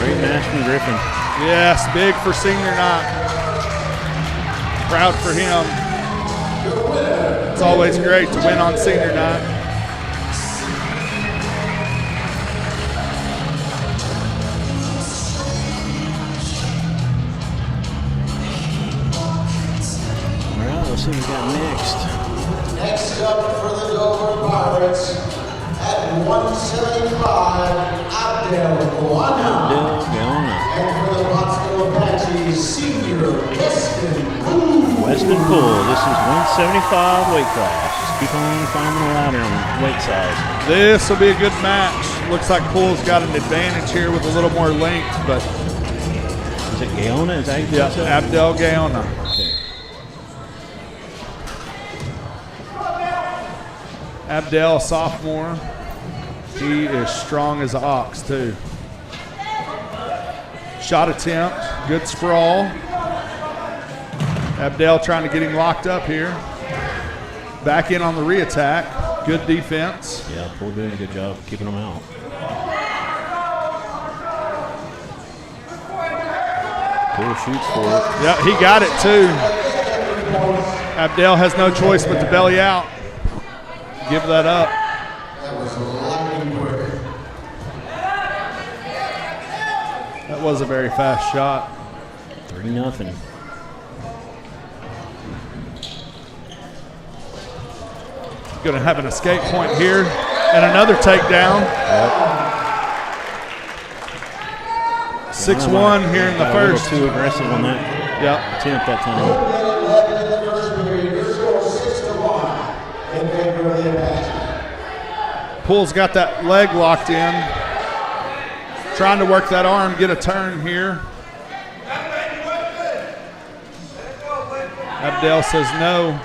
Great match from Griffin. Yes, big for senior night. Proud for him. It's always great to win on senior night. All right, let's see what we got next. Next up for the Dover Pirates at 175, Abdel Guana. Bill Gaona. And for the Pottsville Apaches, senior Weston Poole. Weston Poole. This is 175 weight class. Just keep on climbing the ladder on weight size. This will be a good match. Looks like Poole's got an advantage here with a little more length, but Is it Gaona? Is that yeah, Abdel Gaona. Okay. Abdel, sophomore. He is strong as an ox, too. Shot attempt, good sprawl. Abdel trying to get him locked up here. Back in on the re-attack. Good defense. Yeah, Poole doing a good job of keeping them out. Poole shoots for it. Yeah, he got it, too. Abdel has no choice but to belly out. Give that up. That was lightning quick. That was a very fast shot. 3-0. Going to have an escape point here and another takedown. 6-1 here in the Got a little first. too aggressive on that Yep. attempt that time. In the first period, your score 6-1 in favor of the Apaches. Poole's got that leg locked in. Trying to work that arm, get a turn here. Abdel says no.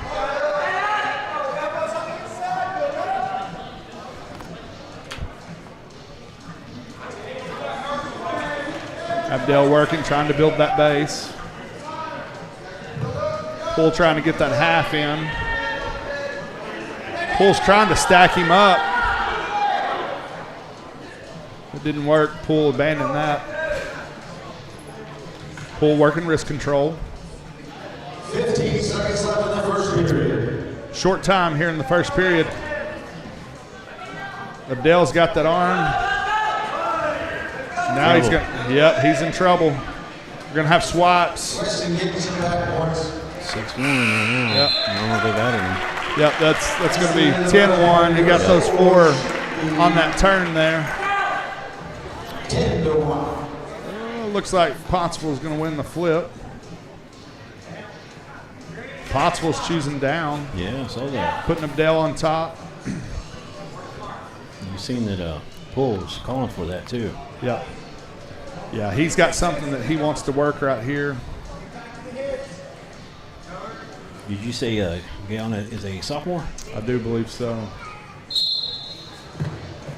Abdel working, trying to build that base. Poole trying to get that half in. Poole's trying to stack him up. It didn't work. Poole abandoned that. Poole working wrist control. 15 seconds left in the first period. Short time here in the first period. Abdel's got that arm. Now he's he's in trouble. We're gonna have swipes. Weston getting some back points. 6-1 right now. Yep. I don't know if they've added him. Yep, that's gonna be 10-1. He got those 4 on that turn there. 10-1. Looks like Pottsville's gonna win the flip. Pottsville's choosing down, Yeah, I saw that. putting Abdel on top. You've seen that Pool's calling for that too. Yep. Yeah, he's got something that he wants to work right here. Did you say Guyana is a sophomore? I do believe so.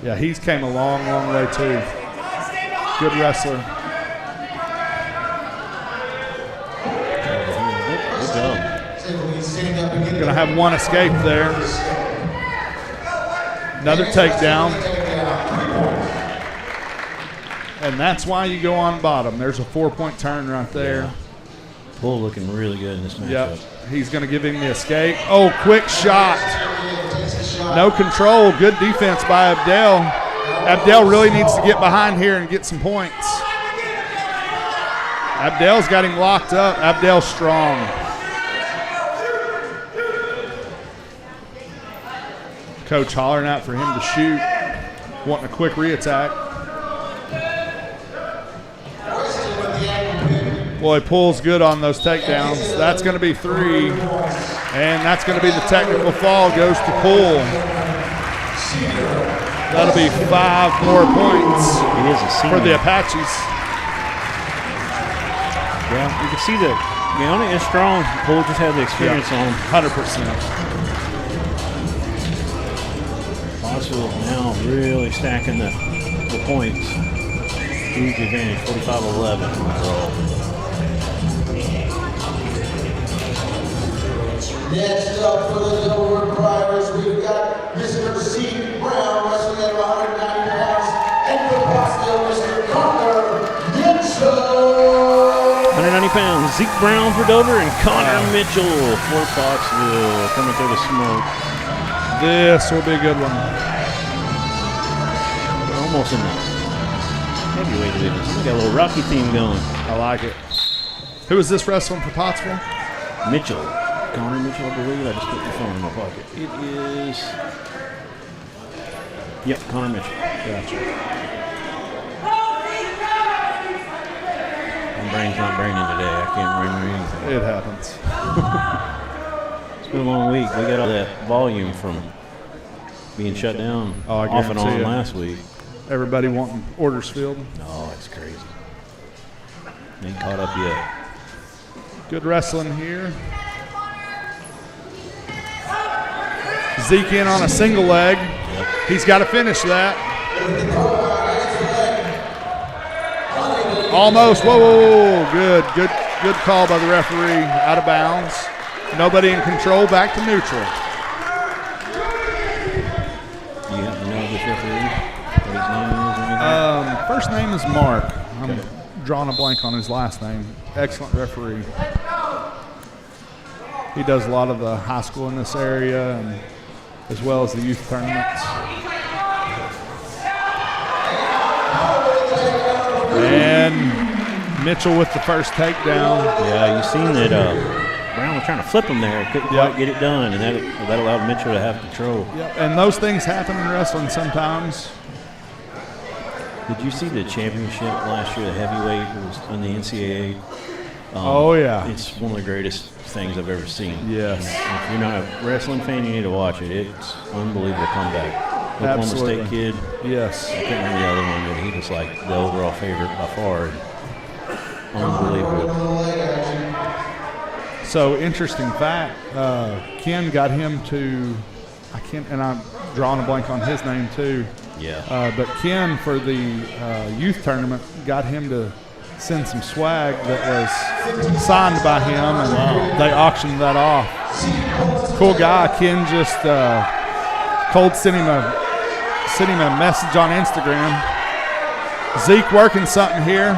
Yeah, he's came a long, long way too. Good wrestler. Good job. Gonna have one escape there. Another takedown. And that's why you go on bottom. There's a 4-point turn right there. Pool looking really good in this matchup. Yep. He's going to give him the escape. Oh, quick shot. No control. Good defense by Abdel. Abdel really needs to get behind here and get some points. Abdel's got him locked up. Abdel's strong. Coach hollering out for him to shoot. Wanting a quick reattack. Boy, Pool's good on those takedowns. That's going to be 3. And that's going to be the technical fall. Goes to Pool. That'll be 5 more points He is a senior. for the Apaches. Yeah, you can see that Guyana is strong. Pool just has the experience on him. 100%. Pottsville now really stacking the points. Huge advantage, 45-11 overall. Next up for the Dover Riders, we've got Mr. Zeke Brown wrestling at 190 pounds, and for Pottsville, Mr. Connor Mitchell. 190 pounds, Zeke Brown for Dover and Connor Mitchell for Pottsville coming through the smoke. This will be a good one. Almost in the heavyweight division. We got a little Rocky theme going. I like it. Who is this wrestling for Pottsville? Mitchell. Connor Mitchell, I believe. I just put the phone in my pocket. It is. Yep, Connor Mitchell. Gotcha. My brain's not braining today. I can't remember anything. It happens. It's been a long week. We got all that volume from being shut down Oh, I off and on guarantee it. last week. Everybody wanting orders filled. No, it's crazy. Ain't caught up yet. Good wrestling here. Zeke in on a single leg. He's got to finish that. Almost. Whoa, whoa, whoa. Good call by the referee. Out of bounds. Nobody in control. Back to neutral. You happen to know this referee? What his name is or anything? First name is Mark. I'm drawing a blank on his last name. Excellent referee. He does a lot of the high school in this area, and as well as the youth tournaments. And Mitchell with the first takedown. Yeah, you seen that Brown was trying to flip him there. Couldn't Yep. quite get it done, and that allowed Mitchell to have control. Yep. And those things happen in wrestling sometimes. Did you see the championship last year, the heavyweight? It was on the NCAA. Oh, yeah. It's one of the greatest things I've ever seen. Yes. If you're not a wrestling fan, you need to watch it. It's unbelievable comeback. Oklahoma Absolutely. State kid. Yes. I can't remember the other one, but he was like the overall favorite by far. Unbelievable. So interesting fact, Ken got him to, and I'm drawing a blank on his name too. Yeah. But Ken, for the youth tournament, got him to send some swag that was signed by him, and they auctioned that off. Cool guy. Ken just cold sent him a message on Instagram. Zeke working something here.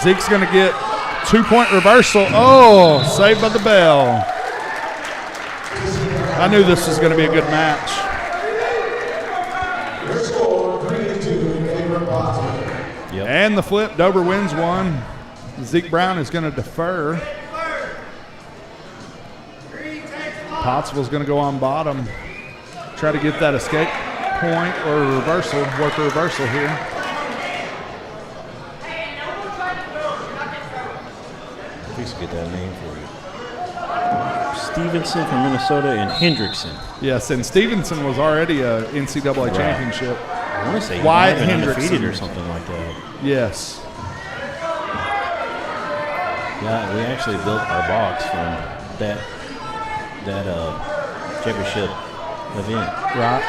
Zeke's going to get 2-point reversal. Oh, saved by the bell. I knew this was going to be a good match. Your score, 3-2 in favor of Pottsville. Yep. And the flip, Dover wins one. Zeke Brown is going to defer. Pottsville's going to go on bottom. Try to get that escape point or a reversal, work a reversal here. Please get that name for you. Stevenson from Minnesota, and Hendrickson. Yes, and Stevenson was already a NCAA championship. I want to say Wyatt he might have been undefeated Hendrickson. or something like that. Yes. Yeah, we actually built our box from that championship event. Right.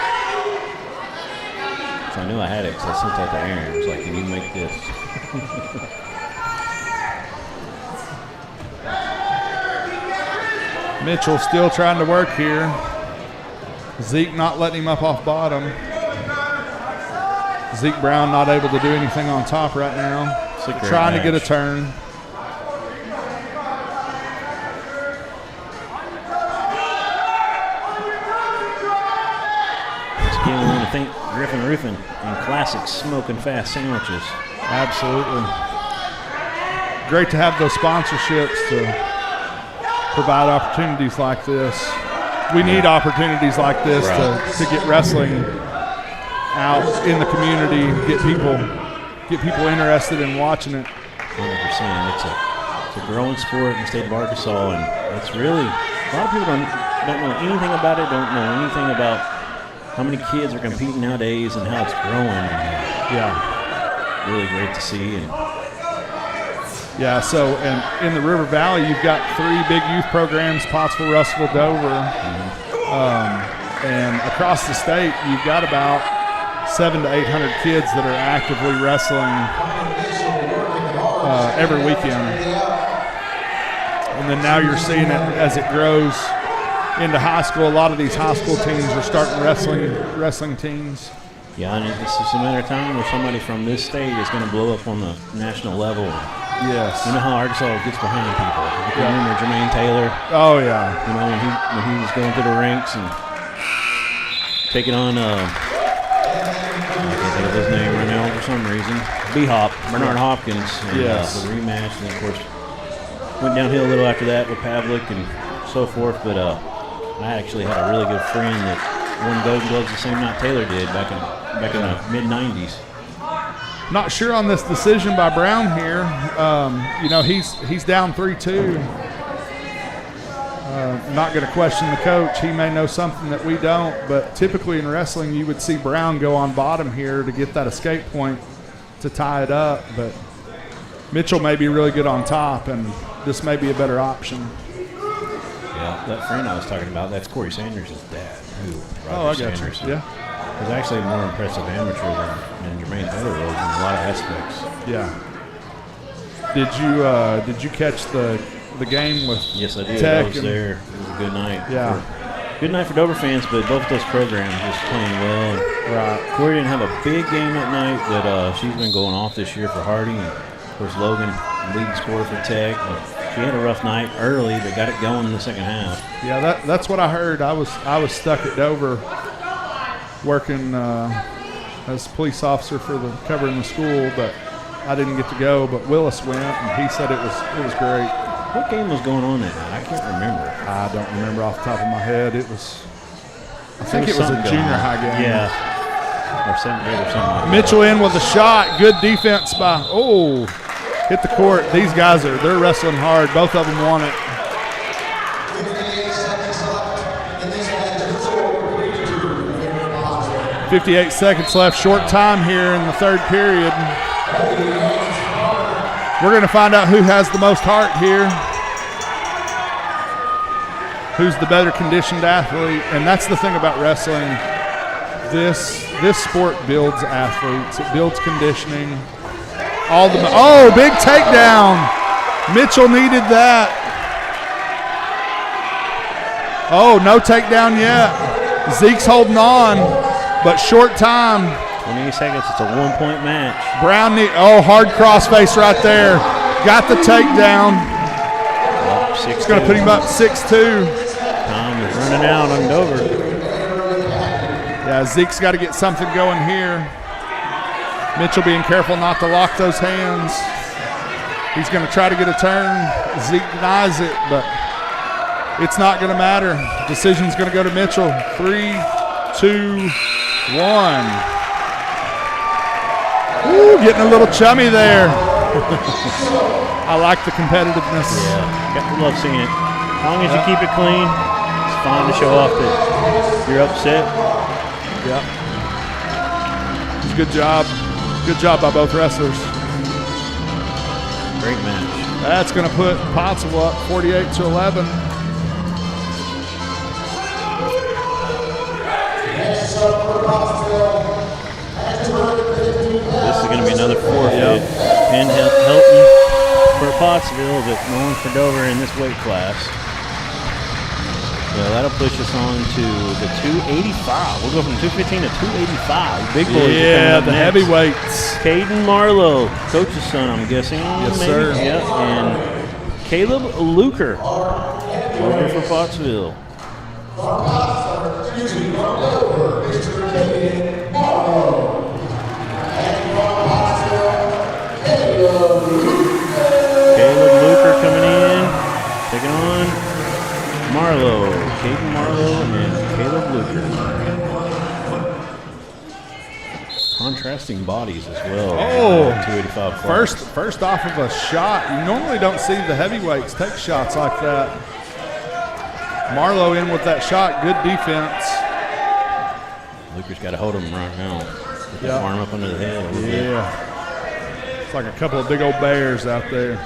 So I knew I had it because I sent that to Aaron. I was like, can you make this? Mitchell still trying to work here. Zeke not letting him up off bottom. Zeke Brown not able to do anything on top right now. It's a great Trying to get a match. turn. Once again, we want to thank Griffin Roofing and Classic Smoking Fast Sandwiches. Absolutely. Great to have those sponsorships to provide opportunities like this. We need opportunities like this to get wrestling out in the community, get people interested in watching it. 100%. It's a growing sport in the state of Arkansas, and it's really, a lot of people don't know anything about it, don't know anything about how many kids are competing nowadays and how it's growing. Yeah. Really great to see. And Yeah, so and in the River Valley, you've got 3 big youth programs, Pottsville, Russellville, Dover. And across the state, you've got about 700 to 800 kids that are actively wrestling every weekend. And then now you're seeing it as it grows into high school. A lot of these high school teams are starting wrestling teams. yeah, and it's just a matter of time where somebody from this state is going to blow up on the national level. Yes. You know how Arkansas gets behind people. If you remember Jermaine Taylor, Oh, yeah. you know, when he was going through the ranks and taking on, I can't think of his name right now for some reason, B-Hop, Bernard Hopkins, and Yes. the rematch, and of course went downhill a little after that with Pavlik and so forth. But I actually had a really good friend that won Golden Gloves the same night Taylor did back in the mid-'90s. Not sure on this decision by Brown here. You know, he's down 3-2. Not going to question the coach. He may know something that we don't, but typically in wrestling, you would see Brown go on bottom here to get that escape point to tie it up. But Mitchell may be really good on top, and this may be a better option. Yeah, that friend I was talking about, that's Corey Sanders' dad, I Roger got Sanders. you. Yeah. Was actually a more impressive amateur than Jermaine Taylor was in a lot of aspects. Yeah. Did you catch the game with Yes, I did. Tech I was and- there. It was a good night. Yeah. Good night for Dover fans, but both those programs just playing well. And Right. Corey didn't have a big game that night, but she's been going off this year for Hardy. And of course, Logan leading scorer for Tech. And she had a rough night early, but got it going in the second half. Yeah, that's what I heard. I was stuck at Dover working as a police officer for covering the school, but I didn't get to go. But Willis went, and he said it was great. What game was going on that night? I can't remember. I don't remember off the top of my head. I think it was a something junior going on. high game. Yeah. Or 7th grade or something like that. Mitchell in with a shot. Good defense by hit the court. These guys they're wrestling hard. Both of them want it. 58 seconds left in this match. 58 seconds left. Short time here in the third period. We're going to find out who has the most heart here. Who's the better conditioned athlete. And that's the thing about wrestling. This sport builds athletes. It builds conditioning. Big takedown. Mitchell needed that. Oh, no takedown yet. Zeke's holding on, but short time. 28 seconds. It's a 1-point match. Brown, hard crossface right there. Got the takedown. It's Going to put him up 6-2. Time is running out on Dover. Yeah, Zeke's got to get something going here. Mitchell being careful not to lock those hands. He's going to try to get a turn. Zeke denies it, but it's not going to matter. Decision's going to go to Mitchell. 3, 2, 1. Ooh, getting a little chummy there. I like the competitiveness. Yeah, love seeing it. long as you keep it clean, it's fine to show off that you're upset. Yeah. It's a good job. Good job by both wrestlers. Great match. That's going to put Pottsville up 48-11. This is going to be another forfeit. Penn Helton for Pottsville, but no one for Dover in this weight class. So that'll push us on to the 285. We'll go from 215 to 285. Big boys are coming Yeah, up the next. heavyweights. Caden Marlowe, coach's son, I'm guessing. Yes, maybe? sir. Yep. And Caleb Luker over for Pottsville. Caleb Luker coming in, taking on Marlowe, Caden Marlowe, and Caleb Luker. Contrasting bodies as well. Oh, 285 class. First off of a shot. You normally don't see the heavyweights take shots like that. Marlowe in with that shot. Good defense. Luker's got to hold him right now. Put that Yeah. arm up under the head a little bit. Yeah. It's like a couple of big old bears out there.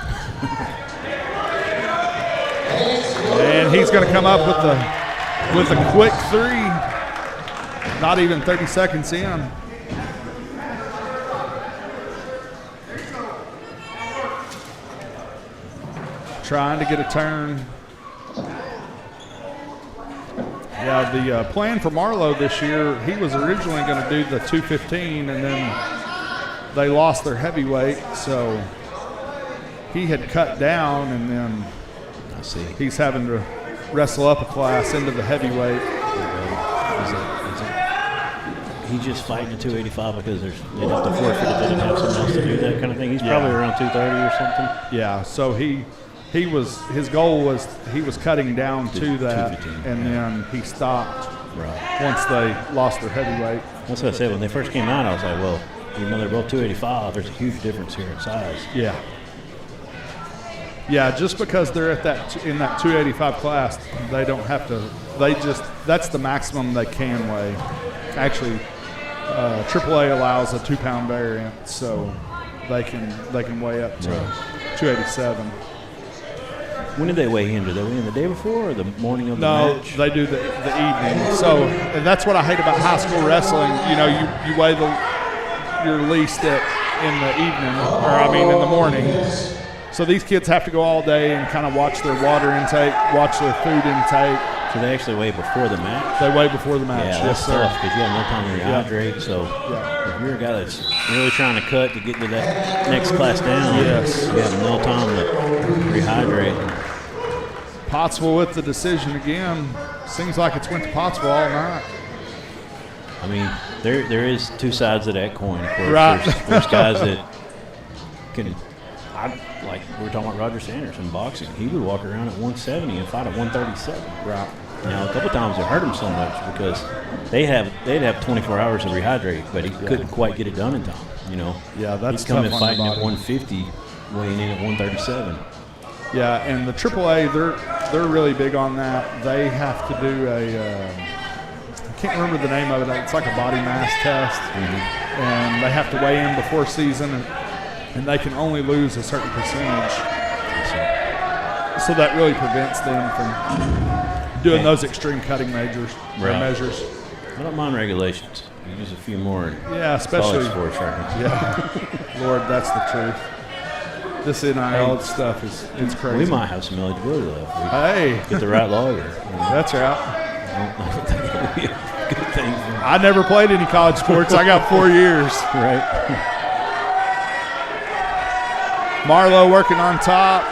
And he's going to come up with a quick three. Not even 30 seconds in. Trying to get a turn. Yeah, the plan for Marlowe this year, he was originally going to do the 215, and then they lost their heavyweight, so he had cut down, and then I see. he's having to wrestle up a class into the heavyweight. He's just fighting at 285 because they'd have to forfeit if they didn't have someone else to do that kind of thing. He's probably around 230 or something. Yeah, so his goal was he was cutting down to that, 215, and then he stopped Right. once they lost their heavyweight. That's what I said. When they first came out, I was like, well, even though they're both 285, there's a huge difference here in size. Yeah. Yeah, just because they're at that in that 285 class, they don't have to. That's the maximum they can weigh. Actually, AAA allows a 2-pound variant, so they can weigh up to 287. When did they weigh in? Did they weigh in the day before or the morning of the No, match? they do the evening. So, and that's what I hate about high school wrestling. You know, you weigh your least in the evening, in the morning. So these kids have to go all day and kind of watch their water intake, watch their food intake. So they actually weigh before the match? They weigh before the match. Yeah, Yes, that's sir. tough because you have no time to rehydrate. So Yeah. if you're a guy that's really trying to cut to get to that next class down, Yes. you have no time to rehydrate. Pottsville with the decision again. Seems like it's went to Pottsville all night. I mean, there is two sides of that coin. Of course, Right. there's guys that can. Like we were talking about Roger Sanders in boxing. He would walk around at 170 and fight at 137. Right. Now, a couple times it hurt him so much because they'd have 24 hours to rehydrate, but he couldn't quite get it done in time. You know. Yeah, that's he'd come tough in on fighting your at body. 150, weighing in at 137. Yeah, and the AAA, they're really big on that. They have to do I can't remember the name of it. It's like a body mass test, and they have to weigh in before season, and they can only lose a certain percentage. So that really prevents them from doing those extreme cutting measures. I don't mind regulations. You use a few more. Yeah, especially. College sports right now. Yeah, Lord, that's the truth. This NIL stuff it's crazy. We might have some eligibility left. We Hey, get the right lawyer. that's right. I don't think it would be a good thing. I never played any college sports. I got 4 years. Right. Marlowe working on top.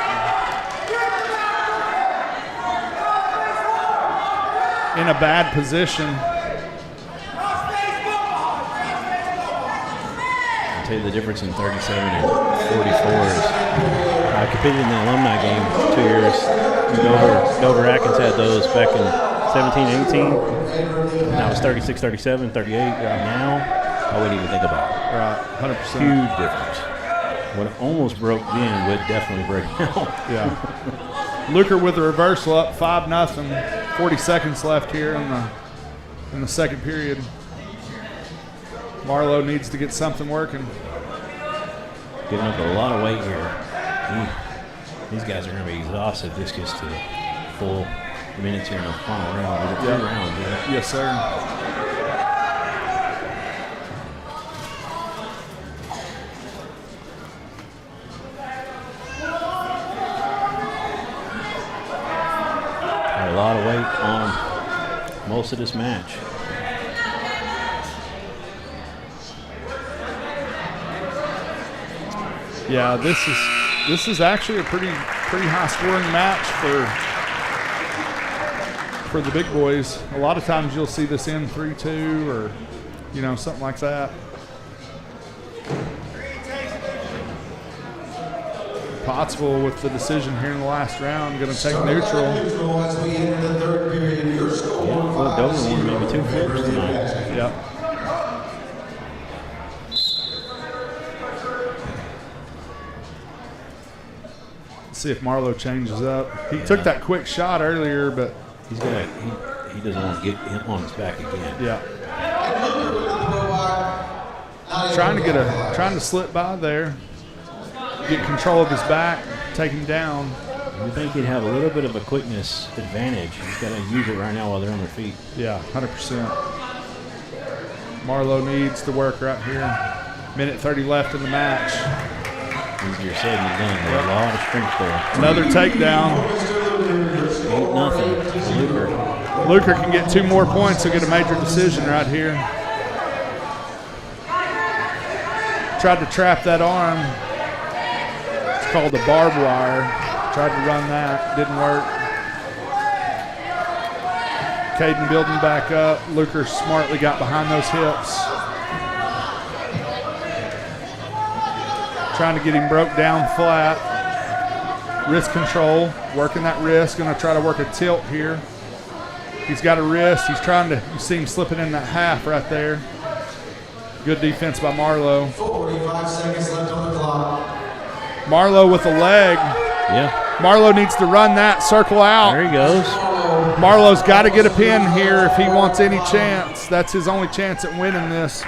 In a bad position. I'll tell you the difference in 37 and 44 is I competed in the alumni game 2 years. Dover Atkins had those back in 17, 18. Now it's 36, 37, 38. Now I wouldn't even think about it. Right, 100%. Huge difference. What almost broke then would definitely break now. Yeah. Luker with a reversal up 5-0. 40 seconds left here in the second period. Marlowe needs to get something working. Giving up a lot of weight here. These guys are going to be exhausted. This gets to the full minutes here in the final round. We got 3 rounds, yeah. Yes, sir. A lot of weight on most of this match. Yeah, this is actually a pretty high scoring match for the big boys. A lot of times you'll see this end 3-2 or something like that. Pottsville with the decision here in the last round, going to take neutral. As we enter the third period, your score. Yeah, flipped over one, maybe 2 flips tonight. Yep. See if Marlowe changes up. He took that quick shot earlier, but he doesn't want to get him on his back again. yeah. Trying to slip by there, get control of his back, take him down. You think he'd have a little bit of a quickness advantage. He's got to use it right now while they're on their feet. Yeah, 100%. Marlowe needs to work right here. Minute 30 left in the match. Easier said than done. There's a lot of strength there. Another takedown. 8-0 to Luker. Luker can get 2 more points. He'll get a major decision right here. Tried to trap that arm. It's called the barbed wire. Tried to run that. Didn't work. Caden building back up. Luker smartly got behind those hips. Trying to get him broke down flat. Wrist control, working that wrist. Going to try to work a tilt here. He's got a wrist. He's trying to, you see him slipping in that half right there. Good defense by Marlowe. 45 seconds left on the clock. Marlowe with a leg. Yeah. Marlowe needs to run that, circle out. There he goes. Marlowe's got to get a pin here if he wants any chance. That's his only chance at winning this.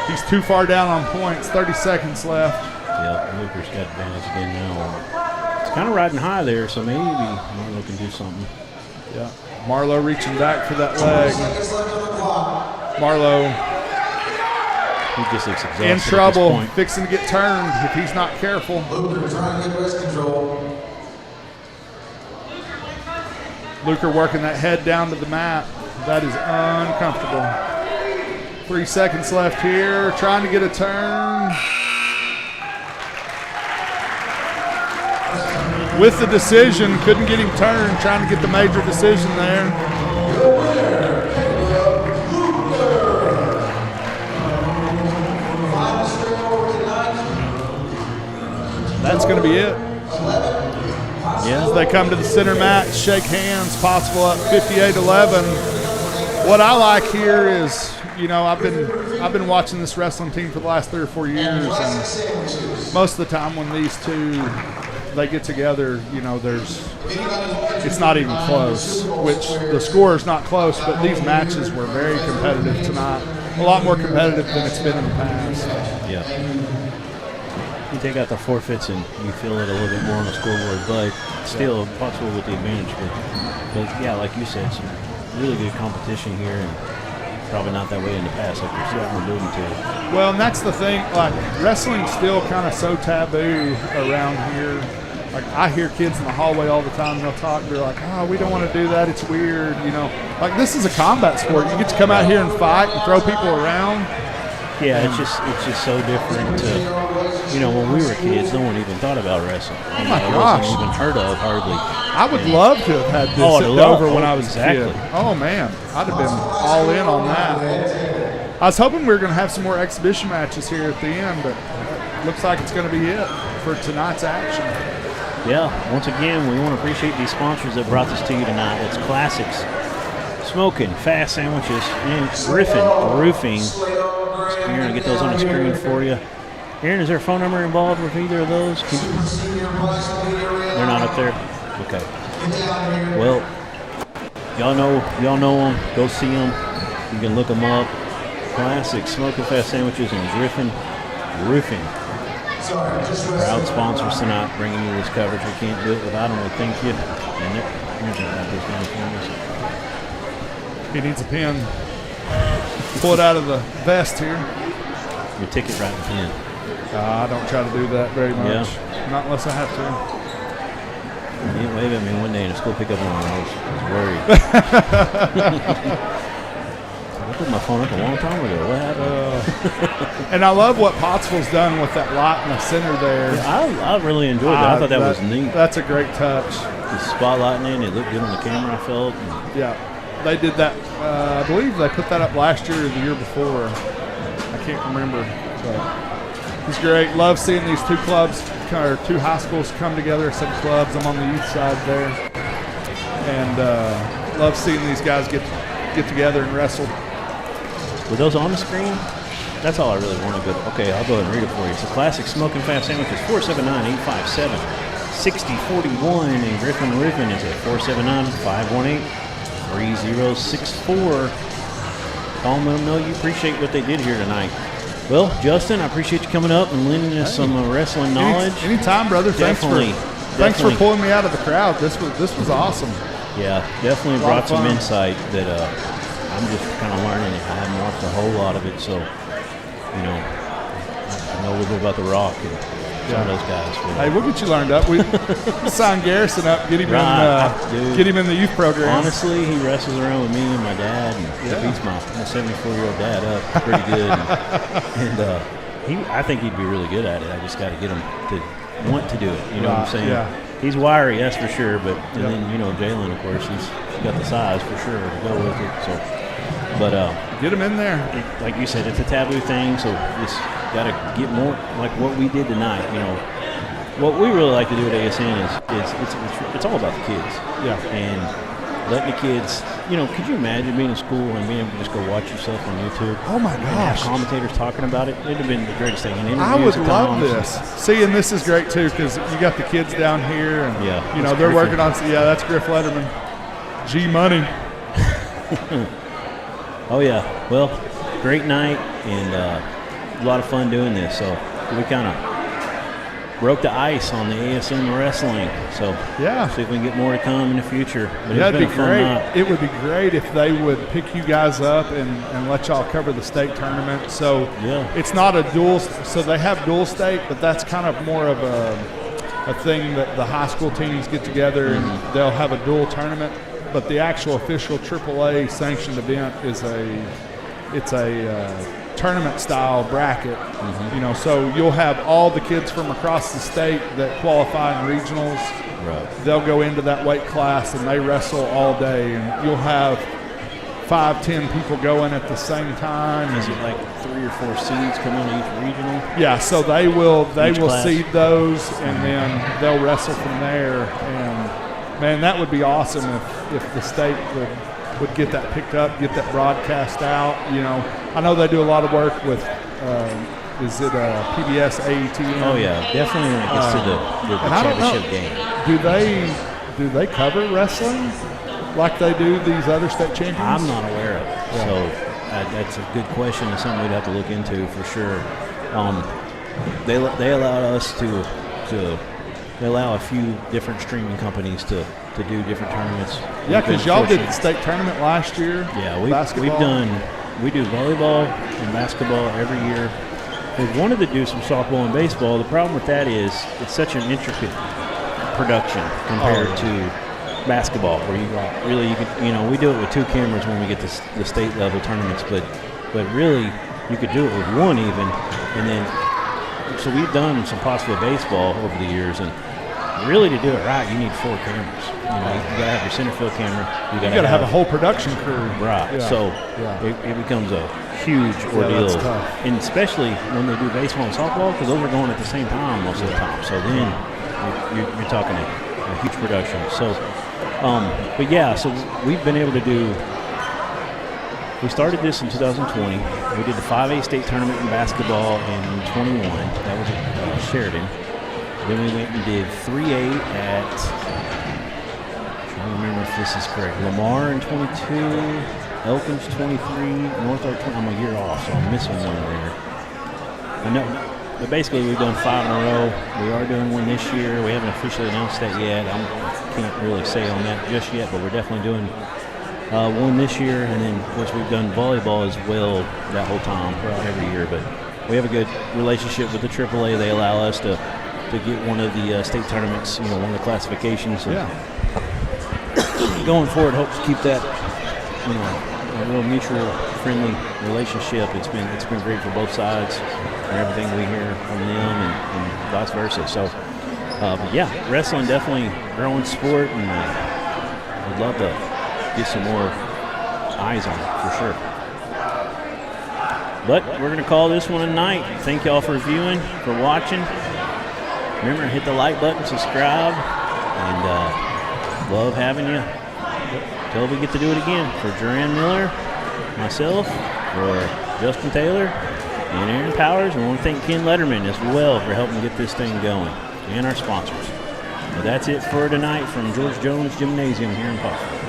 He's too far down on points. 30 seconds left. Yep, Luker's got advantage again now. It's kind of riding high there, so maybe Marlowe can do something. Yeah. Marlowe reaching back for that leg. Seconds left on the clock. Marlowe He just looks exhausted in at this trouble, point. fixing to get turned if he's not careful. Luker trying to get wrist control. Luker working that head down to the mat. That is uncomfortable. 3 seconds left here, trying to get a turn. With the decision, couldn't get him turned, trying to get the major decision there. That's going to be it. Yeah. They come to the center match, shake hands, Pottsville up 58-11. What I like here is, I've been watching this wrestling team for the last 3 or 4 years, and most of the time when these two they get together, it's not even close. Which the score is not close, but these matches were very competitive tonight. A lot more competitive than it's been in the past. Yeah. You take out the forfeits and you feel it a little bit more on the scoreboard, but still Pottsville with the advantage. But yeah, like you said, some really good competition here, and probably not that way in the past, like you're alluding to. Well, and that's the thing. Like, wrestling's still kind of so taboo around here. Like, I hear kids in the hallway all the time. They'll talk. They're like, "Oh, we don't want to do that. It's weird." Like, this is a combat sport. You get to come out here and fight and throw people around. Yeah, it's just so different. When we were kids, no one even thought about wrestling. Oh my It gosh. wasn't even heard of hardly. I would love to have had this Oh, I'd sitting love- over when oh, I was exactly. a kid. Oh, man. I'd have been all in on that. I was hoping we were going to have some more exhibition matches here at the end, but it looks like it's going to be it for tonight's action. Yeah, once again, we want to appreciate these sponsors that brought this to you tonight. It's Classics Smoking, Fast Sandwiches, and Griffin Roofing. We're going to get those on the screen for you. Aaron, is there a phone number involved with either of those? They're not up there? Okay. Well, y'all know them. Go see them. You can look them up. Classic Smoking Fast Sandwiches and Griffin Roofing. Proud sponsors tonight, bringing you this coverage. We can't do it without them. We thank you. And here's this down for He needs a pen. Pull it out of the vest here. us. Your ticket writing pen. I don't try to do that very much. Yeah. Not unless I have to. You didn't wave at me one day in a school pickup line. I was worried. I put my phone up a long time ago. What happened? And I love what Pottsville's done with that light in the center there. I really enjoyed that. I thought that was neat. That's a great touch. The spotlighting in, it looked good on the camera, I felt. Yeah. They did that. I believe they put that up last year or the year before. I can't remember. But it's great. Love seeing these two clubs, or two high schools come together, some clubs. I'm on the youth side there. And love seeing these guys get together and wrestle. Were those on the screen? That's all I really wanted. But okay, I'll go ahead and read it for you. It's a Classic Smoking Fast Sandwiches, 479-857-6041. And Griffin Roofing is at 479-518-3064. Call them, let them know you appreciate what they did here tonight. Well, Justin, I appreciate you coming up and lending us some wrestling knowledge. Anytime, brother. Thanks for pulling me out of the crowd. This was awesome. Yeah, definitely A lot brought of some fun. insight that I'm just kind of learning. I haven't watched a whole lot of it, so I know a little bit about The Rock and some of those guys. But, Hey, we'll get you learned up. We sign Garrison up, get him dude, get him in the youth program. honestly, he wrestles around with me and my dad, and he beats my 74-year-old dad up pretty good. I think he'd be really good at it. I just got to get him to want to do it. You know what I'm saying? Yeah. He's wiry, that's for sure. But then Jalen, of course, he's got the size for sure to go with it. So, but Get him in there. like you said, it's a taboo thing. So just got to get more like what we did tonight. What we really like to do at ASN is it's all about the kids. Yeah. And letting the kids, could you imagine being in school and being able to just go watch yourself on YouTube? Oh my And have gosh. commentators talking about it. It'd have been the greatest thing. And I would interviews at love times. this. See, and this is great too because you got the kids down here, and Yeah, they're that's working on. Yeah, that's Griff Letterman. G Money. Oh yeah. Well, great night and a lot of fun doing this. So we kind of broke the ice on the ASN wrestling. So Yeah. see if we can get more to come in the future. But Yeah, it's it'd been be a fun great. night. It would be great if they would pick you guys up and let y'all cover the state tournament. So Yeah. it's not a dual. So they have dual state, but that's kind of more of a thing that the high school teams get together and they'll have a dual tournament. But the actual official AAA sanctioned event is a tournament style bracket. So you'll have all the kids from across the state that qualify in regionals. Right. They'll go into that weight class and they wrestle all day, and you'll have 5-10 people going at the same time. Is it like 3 or 4 seeds come on each regional? Yeah, so they will Each class? seed those, and then they'll wrestle from there. And man, that would be awesome if the state would get that picked up, get that broadcast out. I know they do a lot of work with. Is it PBS AETN? Oh yeah, definitely when it gets to the and I don't know. championship game. Do they cover wrestling like they do these other state champions? I'm not aware of it. So that's a good question and something we'd have to look into for sure. They allow us to they allow a few different streaming companies to do different tournaments. Yeah, because y'all did the Fortunate. state tournament last year. Yeah, we basketball. do volleyball and basketball every year. We wanted to do some softball and baseball. The problem with that is it's such an intricate production compared to basketball, where you could we do it with 2 cameras when we get to the state level tournaments, but really you could do it with 1 even, and then so we've done some possible baseball over the years, and really to do it right you need 4 cameras. You gotta have your center field camera. You gotta have a whole production crew. Right. Yeah. So it becomes a huge ordeal, that's tough. and especially when they do baseball and softball, because those are going at the same time most of the time. So then you're talking a huge production. So, but yeah, so we've been able to do. We started this in 2020. We did the 5A state tournament in basketball in 21. That was at Sheridan. Then we went and did 3A at don't remember if this is correct. Lamar in 22, Elkins 23, North Ark 20. I'm a year off, so I'm missing one there. I know, but basically we've done 5 in a row. We are doing one this year. We haven't officially announced that yet. I can't really say on that just yet, but we're definitely doing one this year. And then, of course, we've done volleyball as well that whole time, throughout every year. But we have a good relationship with the AAA. They allow us to get one of the state tournaments, one of the classifications. And going forward, hope to keep that, a real mutual, friendly relationship. It's been great for both sides, and everything we hear from them, and vice versa. So, but yeah, wrestling definitely growing sport, and I'd love to get some more eyes on it for sure. But we're going to call this one a night. Thank y'all for viewing, for watching. Remember to hit the like button, subscribe, and love having you until we get to do it again. For Duran Miller, myself, for Justin Taylor, and Aaron Powers, and I want to thank Ken Letterman as well for helping get this thing going, and our sponsors. But that's it for tonight from George Jones Gymnasium here in Pottsville.